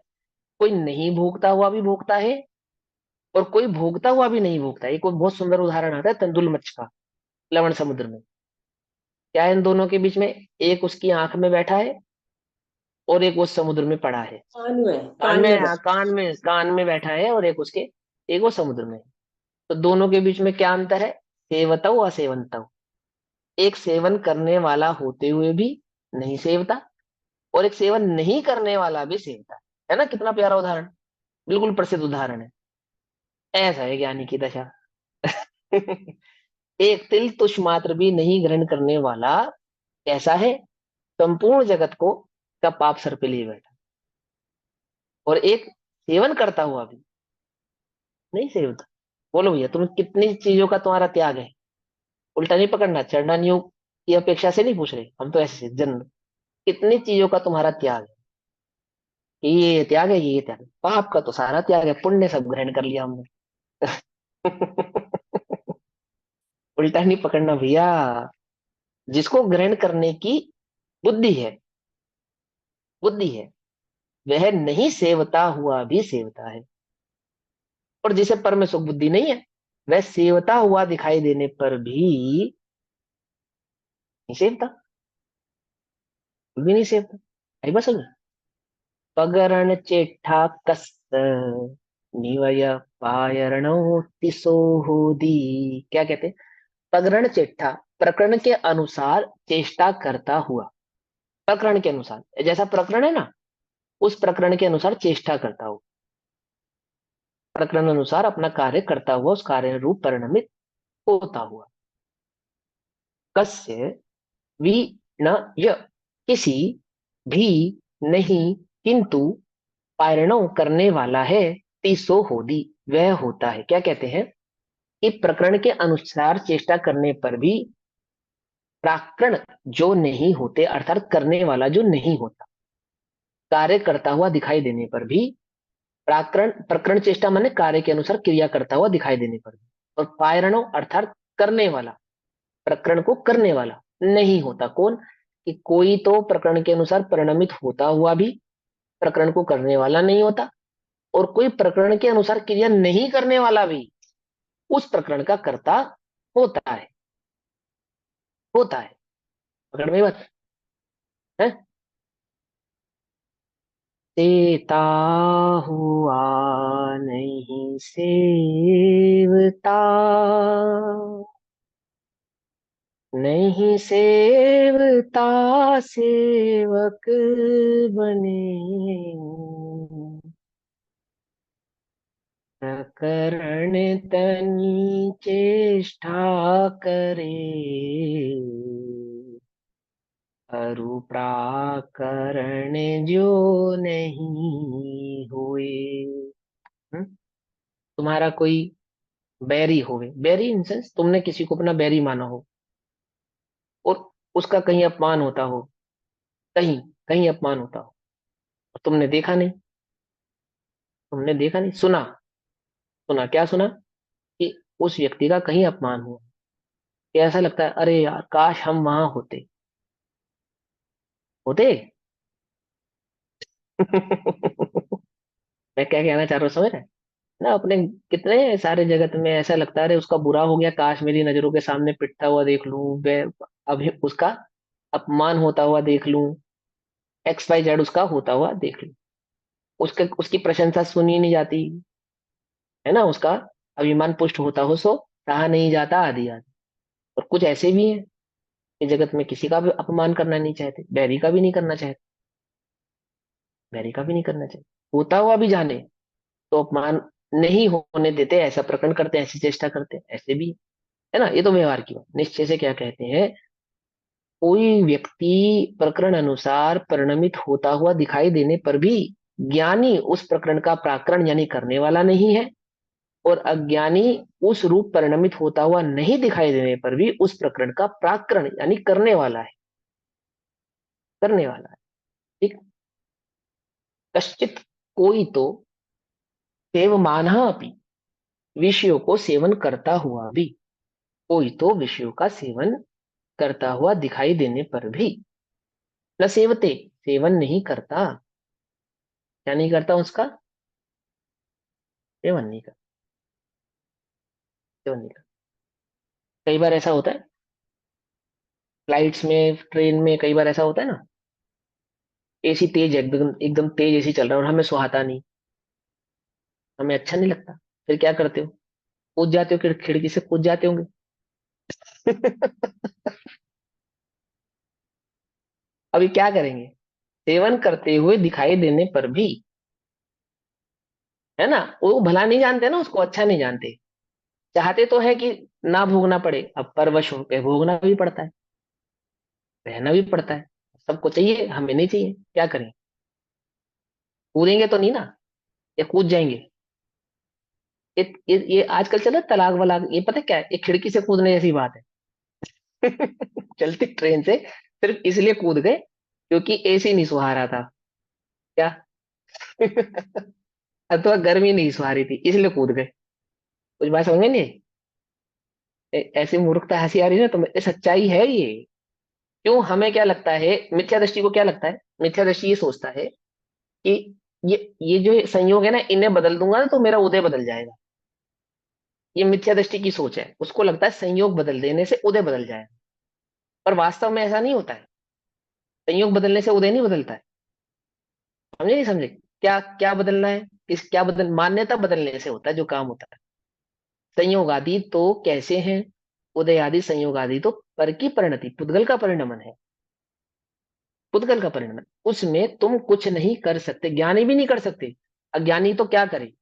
कोई नहीं भोगता हुआ भी भोगता है, और कोई भोगता हुआ भी नहीं भोगता है। एक और बहुत सुंदर उदाहरण आता है तेंदुल मच्छ का, लवण समुद्र में। क्या है इन दोनों के बीच में? एक उसकी आंख में बैठा है और एक वो समुद्र में पड़ा है। कान में, कान कान में, में हाँ, कान में बैठा है, और एक उसके, एक वो समुद्र में है। तो दोनों के बीच में क्या अंतर है? सेवतऊ असेवंतऊ। एक सेवन करने वाला होते हुए भी नहीं सेवता, और एक सेवन नहीं करने वाला भी सेवता है ना। कितना प्यारा उदाहरण, बिल्कुल प्रसिद्ध उदाहरण है। ऐसा है ज्ञानी की दशा। एक तिल तुष मात्र भी नहीं ग्रहण करने वाला कैसा है? संपूर्ण जगत को का पाप सर पे लिए बैठा। और एक सेवन करता हुआ भी नहीं सेवता। बोलो भैया, तुम कितनी चीजों का तुम्हारा त्याग है? उल्टा नहीं पकड़ना, चढ़ना योग की अपेक्षा से नहीं पूछ रहे हम तो, ऐसे जन्म कितनी चीजों का तुम्हारा त्याग है? कि ये त्याग है, ये त्याग है। पाप का तो सारा त्याग है, पुण्य सब ग्रहण कर लिया हमने। उल्टा नहीं पकड़ना भैया। जिसको ग्रहण करने की बुद्धि है, बुद्धि है, वह नहीं सेवता हुआ भी सेवता है। और जिसे पर में सुख बुद्धि नहीं है, वह सेवता हुआ दिखाई देने पर भी नहीं सेवता, भी नहीं सेवता। आई बस समझ। पगरण चेठा कस्त निवय पायरणो तिसो होदी। क्या कहते हैं? पगरण चेठा, प्रकरण के अनुसार चेष्टा करता हुआ। प्रकरण के अनुसार, जैसा प्रकरण है ना, उस प्रकरण के अनुसार चेष्टा करता हुआ, प्रकरण अनुसार अपना कार्य करता हुआ, उस कार्य रूप परिणमित होता हुआ। कस्य, वि न य, किसी भी नहीं, किंतु पारणों करने वाला है, तीसो होदी, वह होता है। क्या कहते हैं? कि प्रकरण के अनुसार चेष्टा करने पर भी प्राकरण जो नहीं होते, अर्थात करने वाला जो नहीं होता, कार्य करता हुआ दिखाई देने पर भी, प्राकरण, प्रकरण चेष्टा माने कार्य के अनुसार क्रिया करता हुआ दिखाई देने पर भी, और पायरणों अर्थात करने वाला, प्रकरण को करने वाला नहीं होता। कौन? कि कोई तो प्रकरण के अनुसार परिणमित होता हुआ भी प्रकरण को करने वाला नहीं होता, और कोई प्रकरण के अनुसार क्रिया नहीं करने वाला भी उस प्रकरण का कर्ता होता है, होता है। पकड़ में बात है। सेता हुआ नहीं सेवता, नहीं सेवता सेवक बने। प्रकरण तनी चेष्टा करे, अरु प्राकरण जो नहीं हुए। हम्म? तुम्हारा कोई बैरी होवे, बैरी इन सेंस तुमने किसी को अपना बैरी माना हो, और उसका कहीं अपमान होता हो, कहीं कहीं अपमान होता हो, और तुमने देखा नहीं, तुमने देखा नहीं, सुना, सुना क्या सुना? कि उस व्यक्ति का कहीं अपमान हुआ। कि ऐसा लगता है, अरे यार काश हम वहां होते, होते। मैं क्या कहना चाह रहा हूँ समझ रहे हैं? ना अपने कितने सारे जगत में ऐसा लगता है, अरे उसका बुरा हो गया, काश मेरी नजरों के सामने पिटता हुआ देख लूं, अभी उसका अपमान होता हुआ देख लूं, एक्स वाई जेड उसका होता हुआ देख लूं, उसके उसकी प्रशंसा सुनी नहीं जाती। है ना, उसका अभिमान पुष्ट होता हो सो सहा नहीं जाता आदि आदि। और कुछ ऐसे भी हैं कि जगत में किसी का भी अपमान करना नहीं चाहते, बैरी का भी नहीं करना चाहते, बैरी का भी नहीं करना चाहते, होता हुआ भी जाने तो अपमान नहीं होने देते, ऐसा प्रकरण करते हैं, ऐसी चेष्टा करते हैं, ऐसे भी है ना। ये तो व्यवहार की बात। निश्चय से क्या कहते हैं, कोई व्यक्ति प्रकरण अनुसार परिणमित होता हुआ दिखाई देने पर भी ज्ञानी उस प्रकरण का प्राकरण यानी करने वाला नहीं है, और अज्ञानी उस रूप परिणमित होता हुआ नहीं दिखाई देने पर भी उस प्रकरण का प्राकरण यानी करने वाला है, करने वाला है। ठीक। कश्चित कोई तो सेवमान अपनी, विषयों को सेवन करता हुआ भी, कोई तो विषयों का सेवन करता हुआ दिखाई देने पर भी न सेवते, सेवन नहीं करता, क्या नहीं करता, उसका सेवन नहीं करता, सेवन नहीं करता। कई बार ऐसा होता है, फ्लाइट्स में, ट्रेन में, कई बार ऐसा होता है ना, एसी तेज है, एकदम एकदम तेज एसी चल रहा है और हमें सुहाता नहीं, हमें अच्छा नहीं लगता, फिर क्या करते हो, कूद जाते हो, खिड़की से कूद जाते होंगे। अभी क्या करेंगे, सेवन करते हुए दिखाई देने पर भी, है ना, वो भला नहीं जानते ना, उसको अच्छा नहीं जानते, चाहते तो है कि ना भोगना पड़े, अब परवश होकर भोगना भी पड़ता है, रहना भी पड़ता है, सबको चाहिए, हमें नहीं चाहिए, क्या करें, कूदेंगे तो नहीं ना, या कूद जाएंगे। ये आजकल चला तलाक वलाक, ये पता है क्या है, ये खिड़की से कूदने जैसी बात है। चलती ट्रेन से सिर्फ इसलिए कूद गए क्योंकि एसी नहीं सुहा रहा था, क्या। अथवा गर्मी नहीं सुहा रही थी इसलिए कूद गए। कुछ बात समझ में नहीं आई? ऐसी मूर्खता हंसी आ रही है ना, तो सच्चाई है ये। क्यों, हमें क्या लगता है, मिथ्या दृष्टि को क्या लगता है, मिथ्या दृष्टि ये सोचता है कि ये जो संयोग है ना, इन्हें बदल दूंगा ना तो मेरा उदय बदल जाएगा। ये मिथ्या दृष्टि की सोच है, उसको लगता है संयोग बदल देने से उदय बदल जाएगा, पर वास्तव में ऐसा नहीं होता है। संयोग बदलने से उदय नहीं बदलता है। समझे नहीं समझे, क्या क्या बदलना है, किस क्या बदल, मान्यता बदलने से होता है जो काम होता है। संयोग आदि तो कैसे हैं, उदय आदि संयोग आदि तो पर की परिणति, पुद्गल का परिणमन है, पुद्गल का परिणमन, उसमें तुम कुछ नहीं कर सकते, ज्ञानी भी नहीं कर सकते। अज्ञानी तो क्या करे,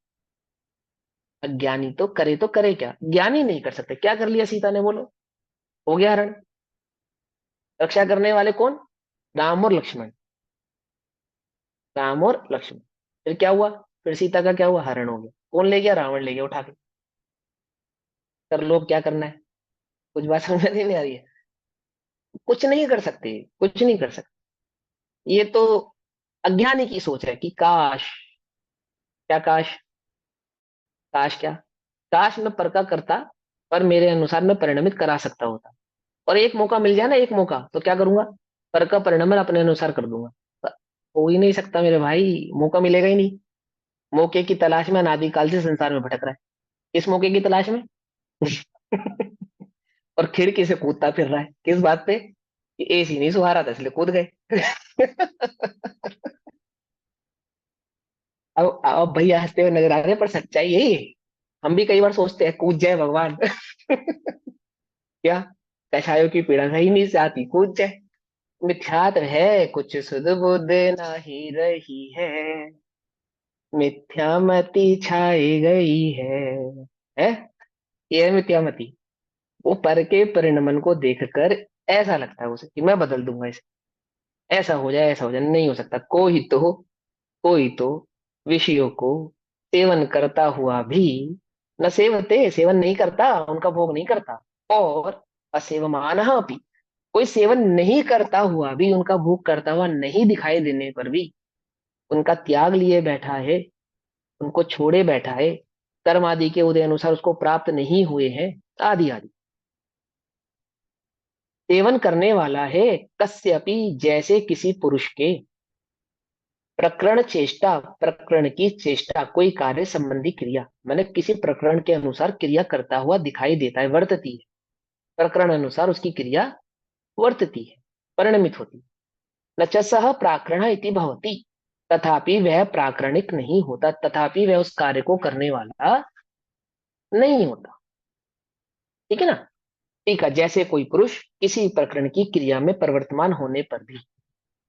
अज्ञानी तो करे क्या, ज्ञानी नहीं कर सकते। क्या कर लिया सीता ने, बोलो, हो गया हरण। रक्षा करने वाले कौन, राम और लक्ष्मण, राम और लक्ष्मण। फिर क्या हुआ, फिर सीता का क्या हुआ, हरण हो गया, कौन ले गया, रावण ले गया उठा के। कर लो, अब क्या करना है, कुछ बात समझ में नहीं आ रही है, कुछ नहीं कर सकते, कुछ नहीं कर सकते। ये तो अज्ञानी की सोच है कि काश, क्या काश, काश क्या, काश मैं पर का करता, पर मेरे अनुसार मैं परिणमित करा सकता होता, और एक मौका मिल जाए ना, एक मौका, तो क्या करूंगा, पर का परिणमन अपने अनुसार कर दूंगा। पर हो ही नहीं सकता मेरे भाई, मौका मिलेगा ही नहीं। मौके की तलाश में अनादिकाल से संसार में भटक रहा है, किस मौके की तलाश में। और खिड़की से कूदता फिर रहा है, किस बात पे, कि एसी नहीं सुहा रहा था इसलिए कूद गए। अब भैया हंसते हुए नजर आ रहे हैं, पर सच्चाई यही है। हम भी कई बार सोचते हैं कूद जाए भगवान। क्या, कषायों की पीड़ा सही नहीं जाती, कूद जाए। मिथ्यात्व है, कुछ सुध बुध नहीं रही है, मिथ्यामति छाई गई है, ये है मिथ्यामति। वो पर के परिणमन को देखकर ऐसा लगता है उसे कि मैं बदल दूंगा इसे, ऐसा हो जाए, ऐसा हो जाए, नहीं हो सकता। कोई तो विषयों को सेवन करता हुआ भी न सेवते, सेवन नहीं करता, उनका भोग नहीं करता, और असेवमान भी, कोई सेवन नहीं करता हुआ भी, उनका भोग करता हुआ नहीं दिखाई देने पर भी उनका त्याग लिए बैठा है, उनको छोड़े बैठा है, कर्म आदि के उदय अनुसार उसको प्राप्त नहीं हुए हैं, आदि आदि। सेवन करने वाला है, कस्यपि, जैसे किसी पुरुष के, प्रकरण चेष्टा, प्रकरण की चेष्टा, कोई कार्य संबंधी क्रिया, मैंने किसी प्रकरण के अनुसार क्रिया करता हुआ दिखाई देता है, वर्तती है, प्रकरण अनुसार उसकी क्रिया वर्तती है, परिणमित होती है। न च सह प्राकरण इति भवति, तथापि वह प्राकरणिक नहीं होता, तथापि वह उस कार्य को करने वाला नहीं होता। ठीक है ना। ठीक है, जैसे कोई पुरुष किसी प्रकरण की क्रिया में प्रवर्तमान होने पर भी,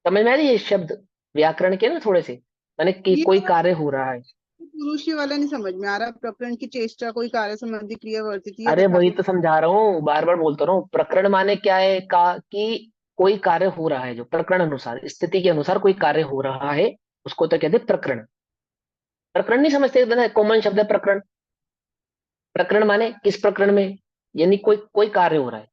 समझ में आ रही है ये शब्द व्याकरण के ना थोड़े से, माने कि ये कोई वाला कार्य हो रहा है। पुरुष ये वाला नहीं समझ में आ रहा। प्रकरण की चेष्टा कोई कार्य संबंधी क्रिया वर्तित, ये अरे बता वही दो। तो समझा रहा हूँ, बार बार बोलता रहा हूँ। प्रकरण माने क्या है का कि कोई कार्य हो रहा है, जो प्रकरण अनुसार स्थिति के अनुसार कोई कार्य हो रहा है, उसको तो कहते हैं प्रकरण। प्रकरण नहीं समझते, कॉमन शब्द है प्रकरण। प्रकरण माने किस प्रकरण में, यानी कोई कोई कार्य हो रहा है,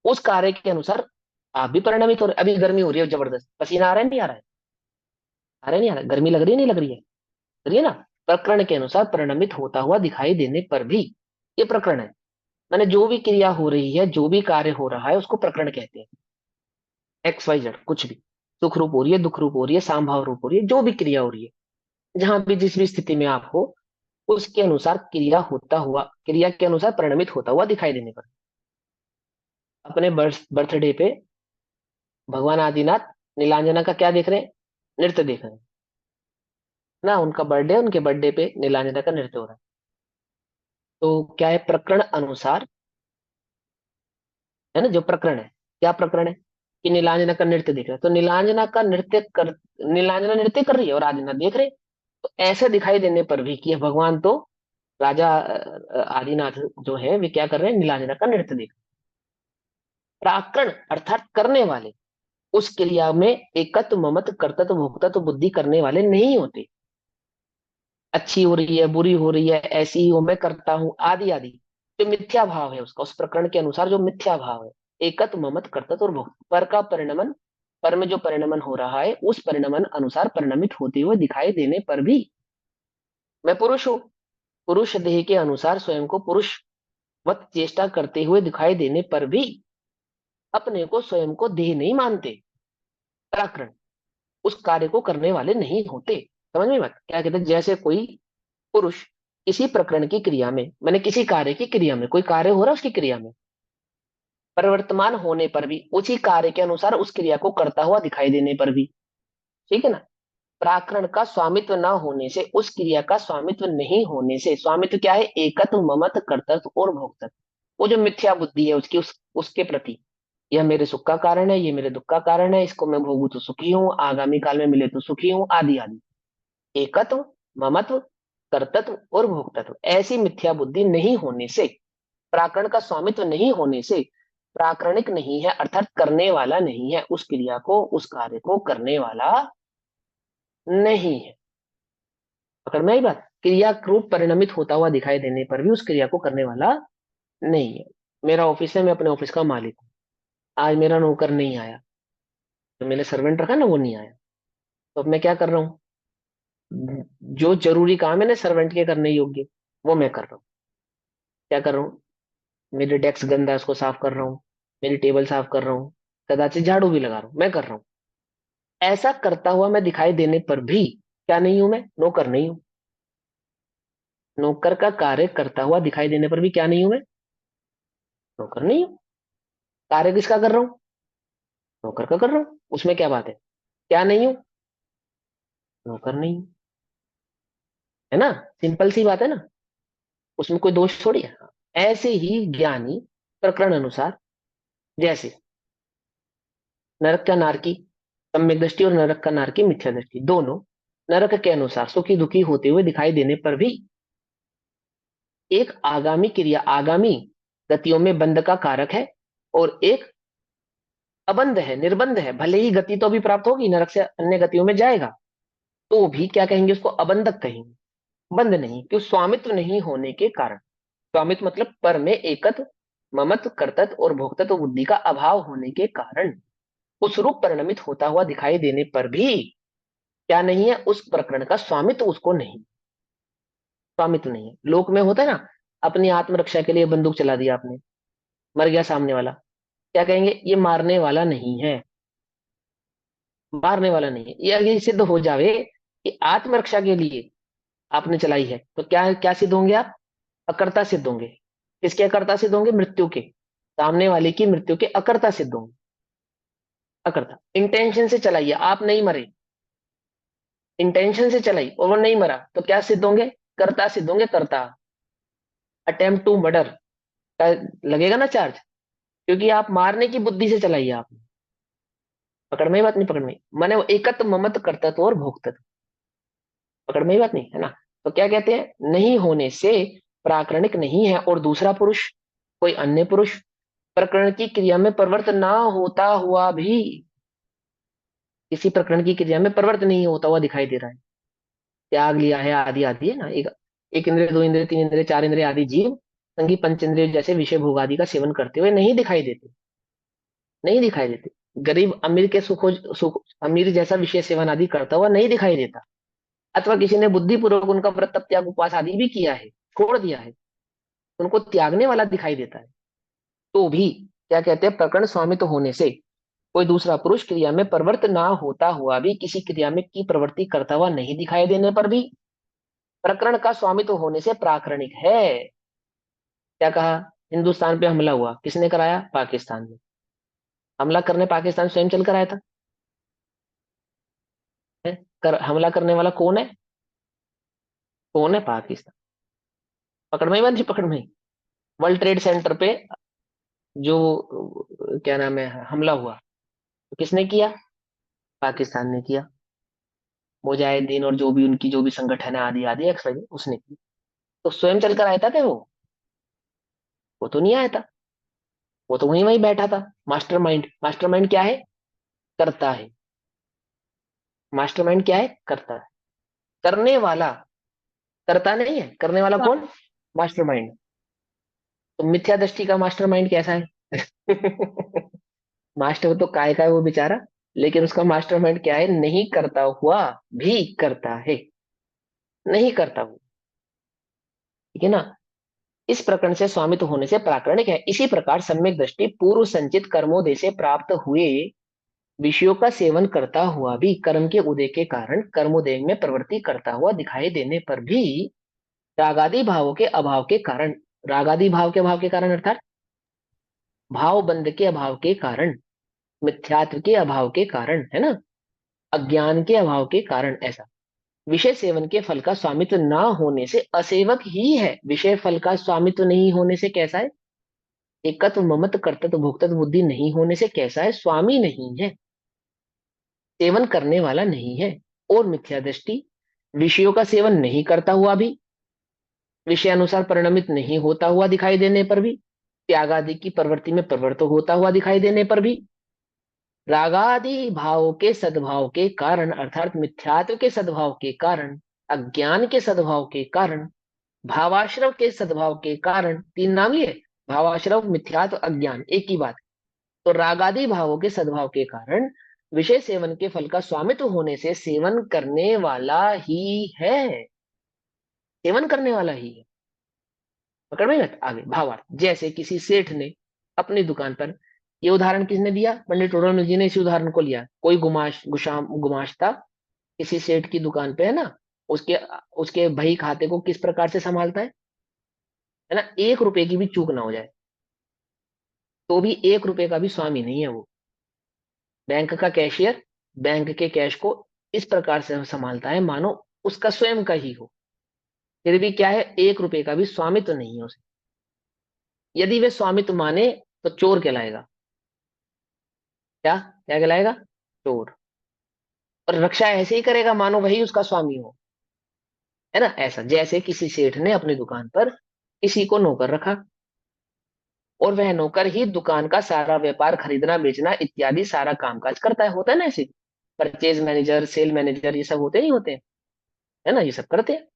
उस कार्य के अनुसार आप भी परिणामित हो रहे। अभी गर्मी हो रही है जबरदस्त, पसीना आ रहा है नहीं आ रहा है, आ रहा है नहीं आ रहा है, गर्मी लग रही है नहीं लग रही है, लग रही है ना। प्रकरण के अनुसार परिणामित होता हुआ दिखाई देने पर भी ये प्रकरण है। माने जो भी क्रिया हो रही है, जो भी कार्य हो रहा है, उसको प्रकरण कहते हैं। एक्स वाई जेड कुछ भी, सुख रूप हो रही है, दुख रूप हो रही है, सामभाव रूप हो रही है, जो भी क्रिया हो रही है, जहां भी जिस भी स्थिति में आप हो, उसके अनुसार क्रिया होता हुआ, क्रिया के अनुसार परिणमित होता हुआ दिखाई देने पर। अपने बर्थडे पे भगवान आदिनाथ नीलांजना का क्या देख रहे हैं, नृत्य देख रहे हैं ना। उनका बर्थडे, उनके बर्थडे पे नीलांजना का नृत्य हो रहा है। तो क्या है, प्रकरण अनुसार, है ना, जो प्रकरण है, क्या प्रकरण है कि नीलांजना का नृत्य देख रहा है, तो नीलांजना नृत्य कर रही है और आदिनाथ देख रहे हैं। तो ऐसे दिखाई देने पर भी कि भगवान तो राजा आदिनाथ जो है वे क्या कर रहे हैं, नीलांजना का नृत्य देख रहे हैं। प्राकरण अर्थात करने वाले उस क्रिया में एकत्व ममत्व कर्तव्य भोक्तत्व बुद्धि करने वाले नहीं होते। अच्छी हो रही है, बुरी हो रही है, ऐसी ही हो, मैं करता हूं, आदि आदि, जो मिथ्या भाव है उसका, उस प्रकरण के अनुसार जो मिथ्या भाव है, एकत्व ममत्व कर्तव्य और भोक्तव्य पर का परिणमन, पर में जो परिणमन हो रहा है उस परिणमन अनुसार परिणमित होते हुए दिखाई देने पर भी, मैं पुरुष हूं, पुरुष देह के अनुसार स्वयं को पुरुष वत चेष्टा करते हुए दिखाई देने पर भी अपने को स्वयं को देह नहीं मानते। पराक्रम उस कार्य को करने वाले नहीं होते। समझ में बात क्या कहते हैं, जैसे कोई पुरुष किसी प्रकरण की क्रिया में, मैंने किसी कार्य की क्रिया में, कोई कार्य हो रहा है उसकी क्रिया में प्रवर्तमान होने पर भी, उसी कार्य के अनुसार उस क्रिया को करता हुआ दिखाई देने पर भी, ठीक है ना, प्राकरण का स्वामित्व न होने से, उस क्रिया का स्वामित्व नहीं होने से, स्वामित्व क्या है, एकत्व ममत्व कर्तव्य और भोक्तव्य, वो जो मिथ्या बुद्धि है उसकी, उसके प्रति, यह मेरे सुख का कारण है, ये मेरे दुख का कारण है, इसको मैं भोगू तो सुखी हूँ, आगामी काल में मिले तो सुखी हूँ, आदि आदि, एकत्व ममत्व कर्तत्व और भोक्तत्व, ऐसी मिथ्या बुद्धि नहीं होने से, प्राकरण का स्वामित्व नहीं होने से, प्राकरणिक नहीं है अर्थात करने वाला नहीं है, उस क्रिया को, उस कार्य को करने वाला नहीं है। पकड़ में आई बात, क्रिया रूप परिणमित होता हुआ दिखाई देने पर भी उस क्रिया को करने वाला नहीं है। मेरा ऑफिस है, मैं अपने ऑफिस का मालिक हूँ, आज मेरा नौकर नहीं आया, तो मैंने सर्वेंट रखा ना, वो नहीं आया, तो अब मैं क्या कर रहा हूँ, जो जरूरी काम है ना सर्वेंट के करने योग्य, वो मैं कर रहा हूँ। क्या कर रहा हूँ, मेरे डेस्क गंदा है उसको साफ कर रहा हूँ, मेरी टेबल साफ कर रहा हूँ, कदाचित झाड़ू भी लगा रहा हूँ, मैं कर रहा हूँ। ऐसा करता हुआ मैं दिखाई देने पर भी क्या नहीं हूं, मैं नौकर नहीं हूं। नौकर का कार्य करता हुआ दिखाई देने पर भी क्या नहीं हूं मैं, नौकर नहीं हूं। कार्य किसका कर रहा हूं, नौकर का कर रहा हूं, उसमें क्या बात है, क्या नहीं हूं, नौकर नहीं हूं, है ना, सिंपल सी बात है ना, उसमें कोई दोष थोड़ी है। ऐसे ही ज्ञानी प्रकरण अनुसार, जैसे नरक का नारकी सम्यक दृष्टि और नरक का नारकी मिथ्या दृष्टि, दोनों नरक के अनुसार सुखी दुखी होते हुए दिखाई देने पर भी एक आगामी क्रिया, आगामी गतियों में बंध का कारक है, और एक अबंध है, निर्बंध है। भले ही गति तो अभी प्राप्त होगी, नरक से अन्य गतियों में जाएगा, तो भी क्या कहेंगे, उसको अबंधक कहेंगे, बंध नहीं, क्यों, स्वामित्व नहीं होने के कारण। स्वामित्व मतलब पर में एकत्व ममत्व कर्तव्य और भोक्तत्व बुद्धि का अभाव होने के कारण उस रूप परिणमित होता हुआ दिखाई देने पर भी क्या नहीं है, उस प्रकरण का स्वामित्व उसको नहीं, स्वामित्व नहीं है। लोक में होता है ना, अपनी आत्मरक्षा के लिए बंदूक चला दिया आपने, मर गया सामने वाला, क्या कहेंगे, ये मारने वाला नहीं है, मारने वाला नहीं है। ये अगर सिद्ध हो जावे कि आत्मरक्षा के लिए आपने चलाई है, तो क्या क्या सिद्ध होंगे आप, अकर्ता सिद्ध होंगे। किसके अकर्ता सिद्ध होंगे, मृत्यु के, सामने वाले की मृत्यु के अकर्ता सिद्ध होंगे। अकर्ता, इंटेंशन से चलाइए, आप नहीं मरे, इंटेंशन से चलाई और वो नहीं मरा, तो क्या सिद्ध होंगे, कर्ता सिद्ध होंगे, कर्ता। अटेम्प्ट टू मर्डर का लगेगा ना चार्ज, क्योंकि आप मारने की बुद्धि से चलाइए आपने। पकड़ में ही बात नहीं, पकड़ में ही। माने वो एकत्व ममत्व कर्तृत्व और भोक्तृत्व, पकड़ में ही बात नहीं है ना। तो क्या कहते हैं, नहीं होने से प्राकरणिक नहीं है। और दूसरा पुरुष, कोई अन्य पुरुष प्रकरण की क्रिया में प्रवृत्त ना होता हुआ भी, किसी प्रकरण की क्रिया में प्रवृत्त नहीं होता हुआ दिखाई दे रहा है, त्याग लिया है आदि आदि है ना। एक इंद्रिय, दो इंद्रिय, तीन इंद्रिय, चार इंद्रिय आदि जीव संगी पंचेंद्रिय जैसे विषय भोग आदि का सेवन करते हुए नहीं दिखाई देते, नहीं दिखाई देते। गरीब अमीर के सुख अमीर जैसा विषय सेवन आदि करता हुआ नहीं दिखाई देता। अथवा किसी ने बुद्धिपूर्वक उनका व्रत तप त्याग उपवास आदि भी किया है, छोड़ दिया है, उनको त्यागने वाला दिखाई देता है, तो भी क्या कहते हैं, प्रकरण स्वामित्व होने से कोई दूसरा पुरुष क्रिया में प्रवृत्त ना होता हुआ भी किसी क्रिया में की प्रवृत्ति करता हुआ नहीं दिखाई देने पर भी प्रकरण का स्वामित्व होने से प्राकरणिक है। क्या कहा, हिंदुस्तान पे हमला हुआ, किसने कराया, पाकिस्तान ने। हमला करने पाकिस्तान स्वयं चल कर आया था, है? हमला करने वाला कौन है, कौन है, पाकिस्तान। पकड़ में ही बंदी, पकड़ में ही। वर्ल्ड ट्रेड सेंटर पे जो क्या नाम है हमला हुआ, तो किसने किया, पाकिस्तान ने किया। मुजाहिदीन और जो भी उनकी जो भी संगठन है आदि आदि XYZ, उसने की। तो स्वयं चलकर आया था क्या वो तो नहीं आया था, वो तो वहीं वहीं बैठा था। मास्टरमाइंड, मास्टरमाइंड क्या है, करता है। मास्टरमाइंड क्या है, करता है। करने वाला करता नहीं है, करने वाला कौन, मास्टरमाइंड। तो मिथ्या दृष्टि का मास्टरमाइंड कैसा है मास्टर तो काय का है वो बेचारा, लेकिन उसका मास्टरमाइंड क्या है, नहीं करता हुआ भी करता है, नहीं करता हुआ, ठीक है ना। इस प्रकरण से स्वामित्व होने से प्राकरणिक है। इसी प्रकार सम्यक दृष्टि पूर्व संचित कर्मोदय से प्राप्त हुए विषयों का सेवन करता हुआ भी कर्म के उदय के कारण कर्मोदय में प्रवृत्ति करता हुआ दिखाई देने पर भी रागादि भावों के अभाव के कारण, रागादि भाव के अभाव के कारण अर्थात भाव बंध के अभाव के कारण, मिथ्यात्व के अभाव के कारण, है ना, अज्ञान के अभाव के कारण, ऐसा विषय सेवन के फल का स्वामित्व ना होने से असेवक ही है। विषय फल का स्वामित्व नहीं होने से कैसा है, एकत्व ममत्व कर्तव्य भोक्तव्य बुद्धि नहीं होने से कैसा है, स्वामी नहीं है, सेवन करने वाला नहीं है। और मिथ्या दृष्टि विषयों का सेवन नहीं करता हुआ भी, विषय अनुसार परिणमित नहीं होता हुआ दिखाई देने पर भी, त्याग आदि की प्रवृत्ति में प्रवृत्त होता हुआ दिखाई देने पर भी, रागादि भाव के सद्भाव के कारण अर्थात मिथ्यात्व के सद्भाव के कारण, अज्ञान के सद्भाव के कारण, भावाश्रव के सद्भाव के कारण, तीन नाम लिए, भावाश्रव मिथ्यात्व अज्ञान, एक ही बात। तो रागादि भावों के सद्भाव के कारण विषय सेवन के फल का स्वामित्व होने से सेवन करने वाला ही है, सेवन करने वाला ही है। पकड़ में गए? आगे भावार्थ, जैसे किसी सेठ ने अपनी दुकान पर, ये उदाहरण किसने दिया, पंडित टोडरमल जी ने इसी उदाहरण को लिया। कोई गुमाश था, किसी सेठ की दुकान पे, है ना, उसके उसके बही खाते को किस प्रकार से संभालता है ना, 1 रुपए की भी चूक ना हो जाए, तो भी 1 रुपए का भी स्वामी नहीं है वो। बैंक का कैशियर बैंक के कैश को इस प्रकार से संभालता है मानो उसका स्वयं का ही हो, फिर भी क्या है, 1 रुपए का भी स्वामित्व नहीं है उसे। यदि वे स्वामित्व माने तो चोर कहलाएगा, क्या क्या कहलाएगा, चोर। और रक्षा ऐसे ही करेगा मानो वही उसका स्वामी हो, है ना। ऐसा जैसे किसी सेठ ने अपनी दुकान पर किसी को नौकर रखा, और वह नौकर ही दुकान का सारा व्यापार, खरीदना बेचना इत्यादि सारा कामकाज करता है, होता है ना ऐसे। परचेज मैनेजर, सेल मैनेजर, ये सब होते नहीं होते, है ना, ये सब करते हैं।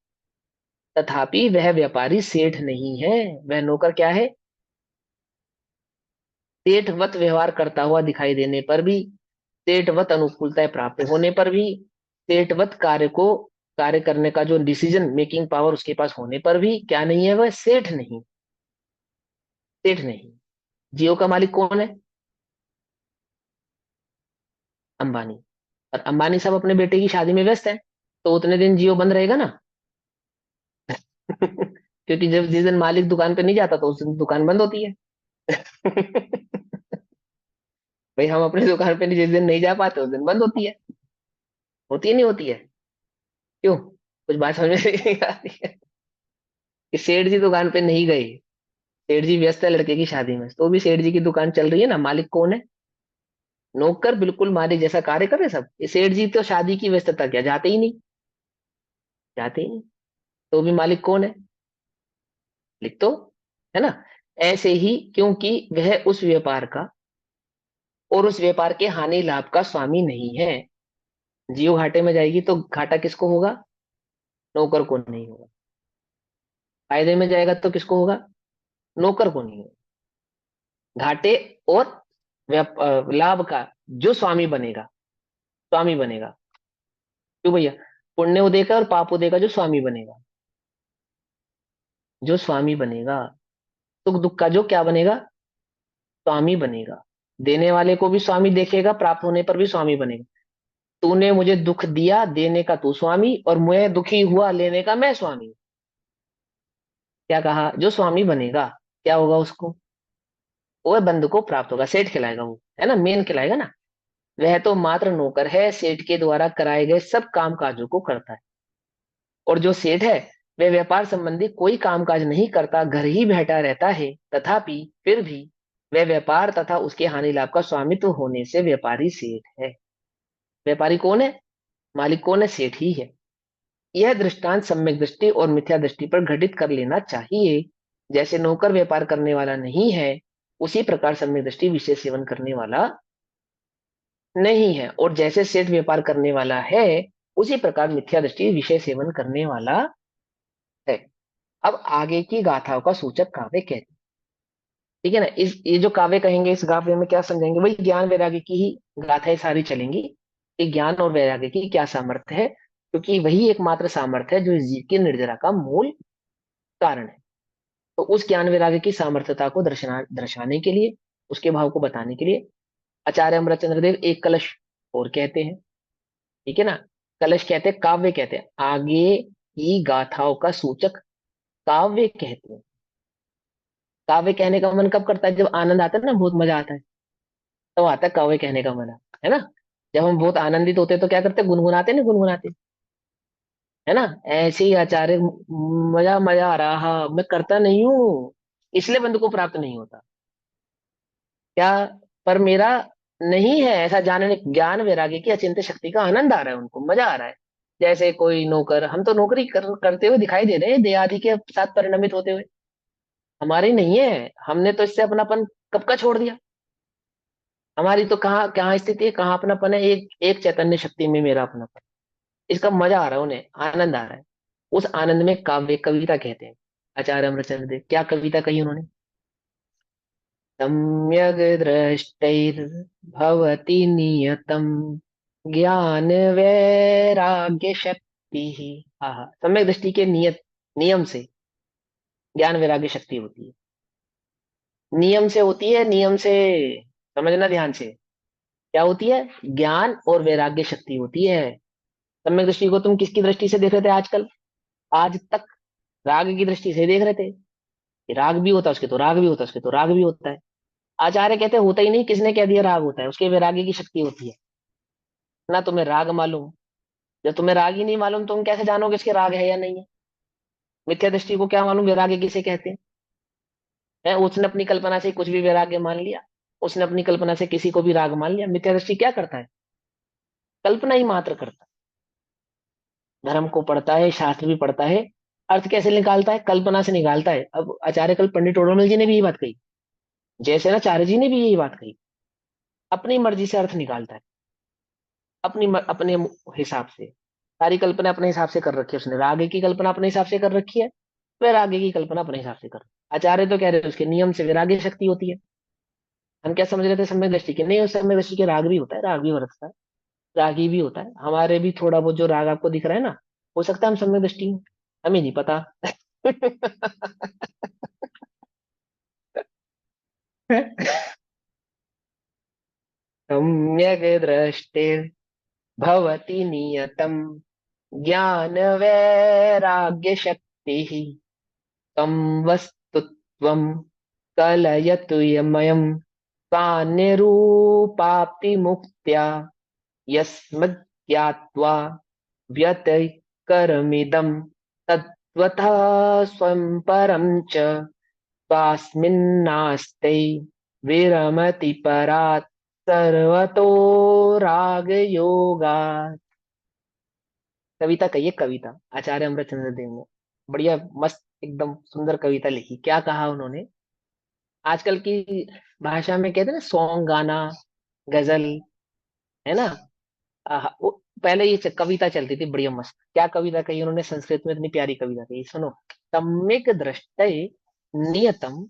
तथापि वह व्यापारी सेठ नहीं है, वह नौकर क्या है, सेठवत व्यवहार करता हुआ दिखाई देने पर भी, सेठवत अनुकूलताएं प्राप्त होने पर भी, सेठवत कार्य करने का जो डिसीजन मेकिंग पावर उसके पास होने पर भी क्या नहीं है, वह सेठ नहीं, सेठ नहीं। जियो का मालिक कौन है, अंबानी। और अंबानी सब अपने बेटे की शादी में व्यस्त है, तो उतने दिन जियो बंद रहेगा ना क्योंकि जब जिस दिन मालिक दुकान पे नहीं जाता तो उस दिन दुकान बंद होती है भाई हम अपनी दुकान पे जिस दिन नहीं जा पाते उस दिन बंद होती है नहीं होती है, क्यों, कुछ बात समझ में नहीं आती है। कि सेठ जी दुकान पे नहीं गए, सेठ जी व्यस्त है लड़के की शादी में, तो भी सेठ जी की दुकान चल रही है ना, मालिक कौन है? नौकर बिल्कुल मालिक जैसा कार्य कर रहे सब। ये सेठ जी तो शादी की व्यस्तता क्या जाते ही नहीं, जाते ही नहीं, तो भी मालिक कौन है? लिख तो, है ना। ऐसे ही क्योंकि वह उस व्यापार का और उस व्यापार के हानि लाभ का स्वामी नहीं है, जियो घाटे में जाएगी तो घाटा किसको होगा? नौकर को नहीं होगा। फायदे में जाएगा तो किसको होगा? नौकर को नहीं होगा। घाटे और लाभ का जो स्वामी बनेगा, स्वामी बनेगा, क्यों भैया? पुण्य उदय का और पाप उदय का जो स्वामी बनेगा, जो स्वामी बनेगा, सुख दुख का जो क्या बनेगा? स्वामी बनेगा। देने वाले को भी स्वामी देखेगा, प्राप्त होने पर भी स्वामी बनेगा। तूने मुझे दुख दिया, देने का तू स्वामी, और मैं दुखी हुआ लेने का मैं स्वामी। क्या कहा? जो स्वामी बनेगा क्या होगा उसको? वह बंधु को प्राप्त होगा, सेठ खिलाएगा वो, है ना, मेन खिलाएगा ना। वह तो मात्र नौकर है, सेठ के द्वारा कराए गए सब काम काजों को करता है। और जो सेठ है वह व्यापार संबंधी कोई कामकाज नहीं करता, घर ही बैठा रहता है, तथापि फिर भी वह व्यापार तथा उसके हानि लाभ का स्वामित्व होने से व्यापारी सेठ है। व्यापारी कौन है? मालिक कौन है? सेठ ही है। यह दृष्टांत सम्यक दृष्टि और मिथ्या दृष्टि पर घटित कर लेना चाहिए। जैसे नौकर व्यापार करने वाला नहीं है, उसी प्रकार सम्यक दृष्टि विषय सेवन करने वाला नहीं है, और जैसे सेठ व्यापार करने वाला है, उसी प्रकार मिथ्या दृष्टि विषय सेवन करने वाला है। अब आगे की गाथाओं का सूचक काव्य कहते हैं। ठीक है ना। इस ये जो काव्य कहेंगे, इस काव्य में क्या समझेंगे? वही ज्ञान वैराग्य की ही गाथाएं सारी चलेंगी कि ज्ञान और वैराग्य की क्या सामर्थ्य है, क्योंकि वही एकमात्र सामर्थ्य है जो इस जीव की निर्जरा का मूल कारण है। तो उस ज्ञान वैराग्य की सामर्थ्यता को दर्शाने के लिए, उसके भाव को बताने के लिए आचार्य अमृतचंद्र देव एक कलश और कहते हैं। ठीक है ना। कलश कहते हैं, काव्य कहते हैं, आगे की गाथाओं का सूचक काव्य कहते हैं। काव्य कहने का मन कब करता है? जब आनंद आता है ना, बहुत मजा आता है, तब आता है काव्य कहने का मन, है ना। जब हम बहुत आनंदित होते हैं तो क्या करते हैं? गुनगुनाते नहीं, गुनगुनाते, है ना। ऐसे ही आचार्य मजा मजा आ रहा, मैं करता नहीं हूं, इसलिए बंद को प्राप्त नहीं होता क्या? पर मेरा नहीं है ऐसा जानने, ज्ञान वैराग्य की अचिंत्य शक्ति का आनंद आ रहा है, उनको मजा आ रहा है। जैसे कोई नौकर, हम तो नौकरी करते हुए दिखाई दे रहे हैं देह आदि के साथ परिणमित होते हुए, हमारी नहीं है, हमने तो इससे अपनापन कब का छोड़ दिया। हमारी तो कहाँ कहाँ स्थिति है, कहाँ अपनापन है? एक एक चैतन्य शक्ति में मेरा अपनापन। इसका मजा आ रहा है, उन्हें आनंद आ रहा है। उस आनंद में काव्य, कविता कहते हैं। आचार्य अमरचंद्र देव क्या कविता कही उन्होंने? सम्यग् दृष्टैर्भवति नियतम ज्ञान वैराग्य शक्ति ही। हाँ, सम्यक दृष्टि के नियत, नियम से ज्ञान वैराग्य शक्ति होती है। नियम से होती है, नियम से, समझना ध्यान से। क्या होती है? ज्ञान और वैराग्य शक्ति होती है। सम्यक दृष्टि को तुम किसकी दृष्टि से देख रहे थे आजकल? आज तक राग की दृष्टि से देख रहे थे कि राग भी होता है उसके, तो राग भी होता है उसके, तो राग भी होता है। आचार्य कहते हैं होता ही नहीं, किसने कह दिया राग होता है? उसके वैराग्य की शक्ति होती है ना। तुम्हें राग मालूम, जब तुम्हें राग ही नहीं मालूम, तुम कैसे जानोगे इसके राग है या नहीं है? मिथ्या दृष्टि को क्या मालूम वैराग्य किसे कहते हैं? उसने अपनी कल्पना से कुछ भी वैराग्य मान लिया, उसने अपनी कल्पना से किसी को भी राग मान लिया। मिथ्या दृष्टि क्या करता है? कल्पना ही मात्र करता है। धर्म को पढ़ता है, शास्त्र भी पढ़ता है, अर्थ कैसे निकालता है? कल्पना से निकालता है। अब आचार्य कल पंडित ओडोमल जी ने भी यही बात कही, जैसे ना आचार्य जी ने भी यही बात कही। अपनी मर्जी से अर्थ निकालता है, अपने हिसाब से। सारी कल्पना अपने हिसाब से कर रखी है उसने, राग की कल्पना अपने हिसाब से कर रखी है, वैराग्य की कल्पना अपने हिसाब से कर रखी है। आचार्य तो कह रहे हैं उसके नियम से वैराग्य शक्ति होती है। हम क्या समझ रहे थे? सम्यक दृष्टि के नहीं, उस सम्यक दृष्टि के राग भी होता है, राग भी बरतता है, रागी भी होता है। हमारे भी थोड़ा बहुत जो राग आपको दिख रहा है ना, हो सकता है हम सम्यक दृष्टि हूँ, हमें नहीं पता। सम्यक दृष्टिर्भवति नियतम ज्ञान वैराग्य शक्ति तम वस्तुत्वं कलयतु यमयं कान्यरूपाप्ति मुक्त्या यस्मद् ज्ञात्वा व्यतिकरमिदं तत् स्वतः स्वयं परम च स्वास्मिन्नास्ते विरमति परात् सर्वतो राग योगा। कविता कहिए, कविता आचार्य अमृतचंद्र देव ने बढ़िया मस्त एकदम सुंदर कविता लिखी। क्या कहा उन्होंने? आजकल की भाषा में कहते हैं ना सॉन्ग, गाना, गजल, है ना। वो पहले ये कविता चलती थी बढ़िया मस्त। क्या कविता कही उन्होंने? संस्कृत में इतनी प्यारी कविता कही, सुनो। सम्यक दृष्टये नियतम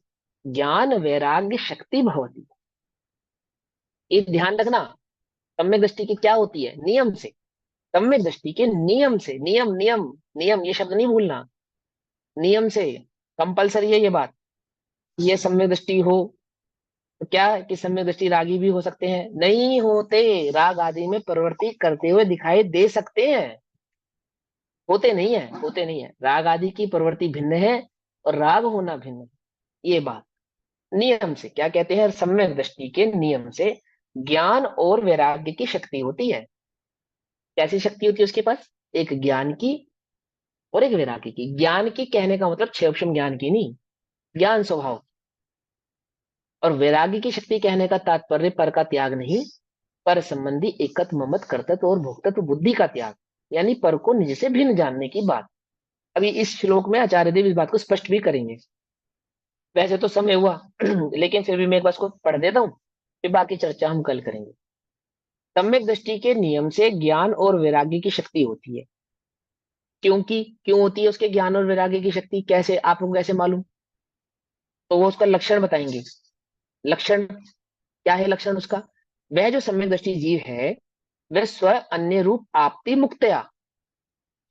ज्ञान वैराग्य शक्ति भवति। ये ध्यान रखना, सम्यक दृष्टि की क्या होती है? नियम से। सम्यक दृष्टि के नियम से, नियम नियम नियम, ये शब्द नहीं भूलना। नियम से, कंपलसरी है ये बात। ये सम्यक दृष्टि हो तो क्या है कि सम्यक दृष्टि रागी भी हो सकते हैं? नहीं होते, राग आदि में प्रवृत्ति करते हुए दिखाई दे सकते हैं। होते नहीं है, होते नहीं है। राग आदि की प्रवृत्ति भिन्न है और राग होना भिन्न है, ये बात। नियम से क्या कहते हैं? सम्यक दृष्टि के नियम से ज्ञान और वैराग्य की शक्ति होती है। कैसी शक्ति होती है उसके पास? एक ज्ञान की और एक वैराग्य की। ज्ञान की कहने का मतलब क्षेपक्षम ज्ञान की नहीं, ज्ञान स्वभाव। और वैराग्य की शक्ति कहने का तात्पर्य पर का त्याग नहीं, पर संबंधी एकत्व ममत कर्तव्य और भोक्तत्व बुद्धि का त्याग, यानी पर को निज से भिन्न जानने की बात। अभी इस श्लोक में आचार्य देव इस बात को स्पष्ट भी करेंगे। वैसे तो समय हुआ लेकिन फिर भी मैं एक बार इसको पढ़ देता हूँ, फिर बाकी चर्चा हम कल करेंगे। सम्यक दृष्टि के नियम से ज्ञान और वैराग्य की शक्ति होती है। क्योंकि क्यों होती है उसके ज्ञान और वैराग्य की शक्ति? कैसे, आप लोग कैसे मालूम? तो वो उसका लक्षण बताएंगे। लक्षण क्या है? लक्षण उसका, वह जो सम्यक दृष्टि जीव है वह स्व अन्य रूप आपती मुक्तया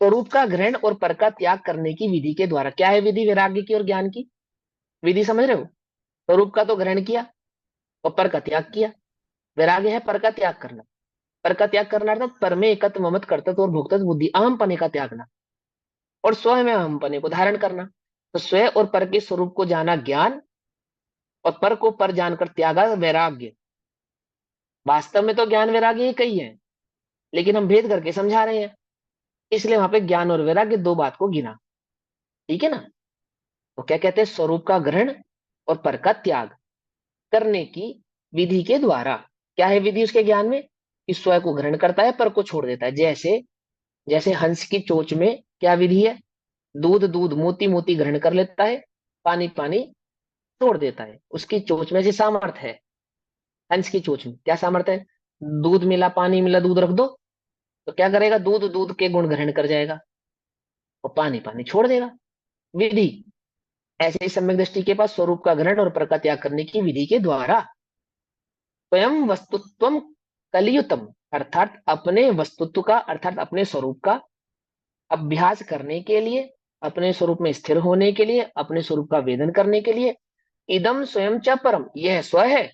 स्वरूप का ग्रहण और पर का त्याग करने की विधि के द्वारा। क्या है विधि? वैराग्य की और ज्ञान की विधि, समझ रहे हो? स्वरूप का तो ग्रहण किया और पर का त्याग किया। वैराग्य है पर का त्याग करना। पर का त्याग करना अर्थात पर में एकत्व ममत कर्तव्य और भोक्तत्व बुद्धि अहम पने का त्यागना, और स्व में अहम पने को धारण करना। तो स्व और पर के स्वरूप को जाना ज्ञान, और पर को पर जानकर त्यागा वैराग्य। वास्तव में तो ज्ञान वैराग्य एक ही है, लेकिन हम भेद करके समझा रहे हैं, इसलिए वहां पे ज्ञान और वैराग्य दो बात को गिना। ठीक है ना। तो क्या कहते हैं? स्वरूप का ग्रहण और पर का त्याग करने की विधि के द्वारा। क्या है विधि उसके ज्ञान में? कि स्व को ग्रहण करता है, पर को छोड़ देता है। जैसे जैसे हंस की चोंच में क्या विधि है? दूध दूध, मोती मोती ग्रहण कर लेता है, पानी पानी छोड़ देता है। उसकी चोंच में ऐसी सामर्थ्य है। हंस की चोंच में क्या सामर्थ्य है? दूध मिला, पानी मिला, दूध रख दो तो क्या करेगा? दूध दूध के गुण ग्रहण कर जाएगा और पानी पानी छोड़ देगा। विधि ऐसे ही सम्यक दृष्टि के पास स्वरूप का ग्रहण और पर का त्याग करने की विधि के द्वारा स्वयं वस्तुत्व कलियुतम, अर्थात अपने वस्तुत्व का, अर्थात अपने स्वरूप का अभ्यास करने के लिए, अपने स्वरूप में स्थिर होने के लिए, अपने स्वरूप का वेदन करने के लिए, इदम स्वयं च परम, यह स्व है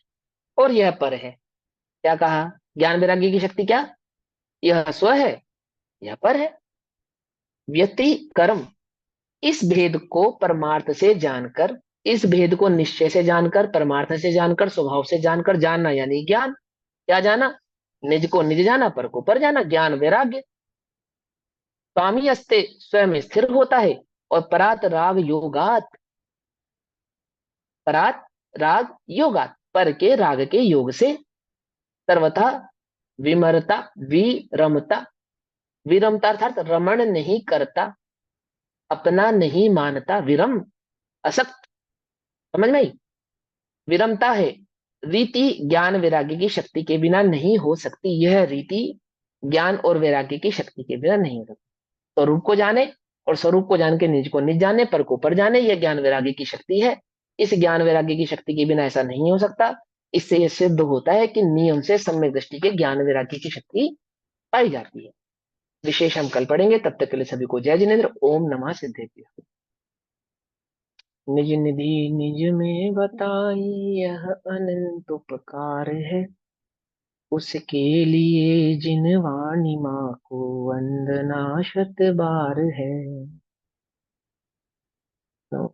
और यह पर है। क्या कहा? ज्ञान वैराग्य की शक्ति क्या? यह स्व है, यह पर है। व्यतिकरम, इस भेद को परमार्थ से जानकर, इस भेद को निश्चय से जानकर, परमार्थ से जानकर, स्वभाव से जानकर, जानना यानी ज्ञान। क्या जाना? निज को निज जाना, पर को पर जाना, ज्ञान वैराग्य। स्वामी अस्ते, स्वयं स्थिर होता है। और परात राग योगात, परात राग योगात, पर के राग के योग से सर्वथा विमरता, विरमता, विरमता अर्थात रमण नहीं करता, अपना नहीं मानता, विरम असक्त, समझ में आई? विरमता है रीति, ज्ञान वैराग्य की शक्ति के बिना नहीं हो सकती। यह रीति ज्ञान और वैराग्य की शक्ति के बिना नहीं हो सकती। स्वरूप को जाने और स्वरूप को जान के निज को निज जाने, पर को पर जाने, यह ज्ञान वैराग्य की शक्ति है। इस ज्ञान वैराग्य की शक्ति के बिना ऐसा नहीं हो सकता। इससे यह सिद्ध होता है कि नियम से सम्यक दृष्टि के ज्ञान वैराग्य की शक्ति पाई जाती है। विशेष हम कल पढ़ेंगे। तब तक के लिए सभी को जय जिनेन्द्र। ओम नमः सिद्धेभ्य। निज निधि निज में बताई, यह अनंत उपकार है। उसके लिए जिन वाणी माँ को वंदना शत बार है। तो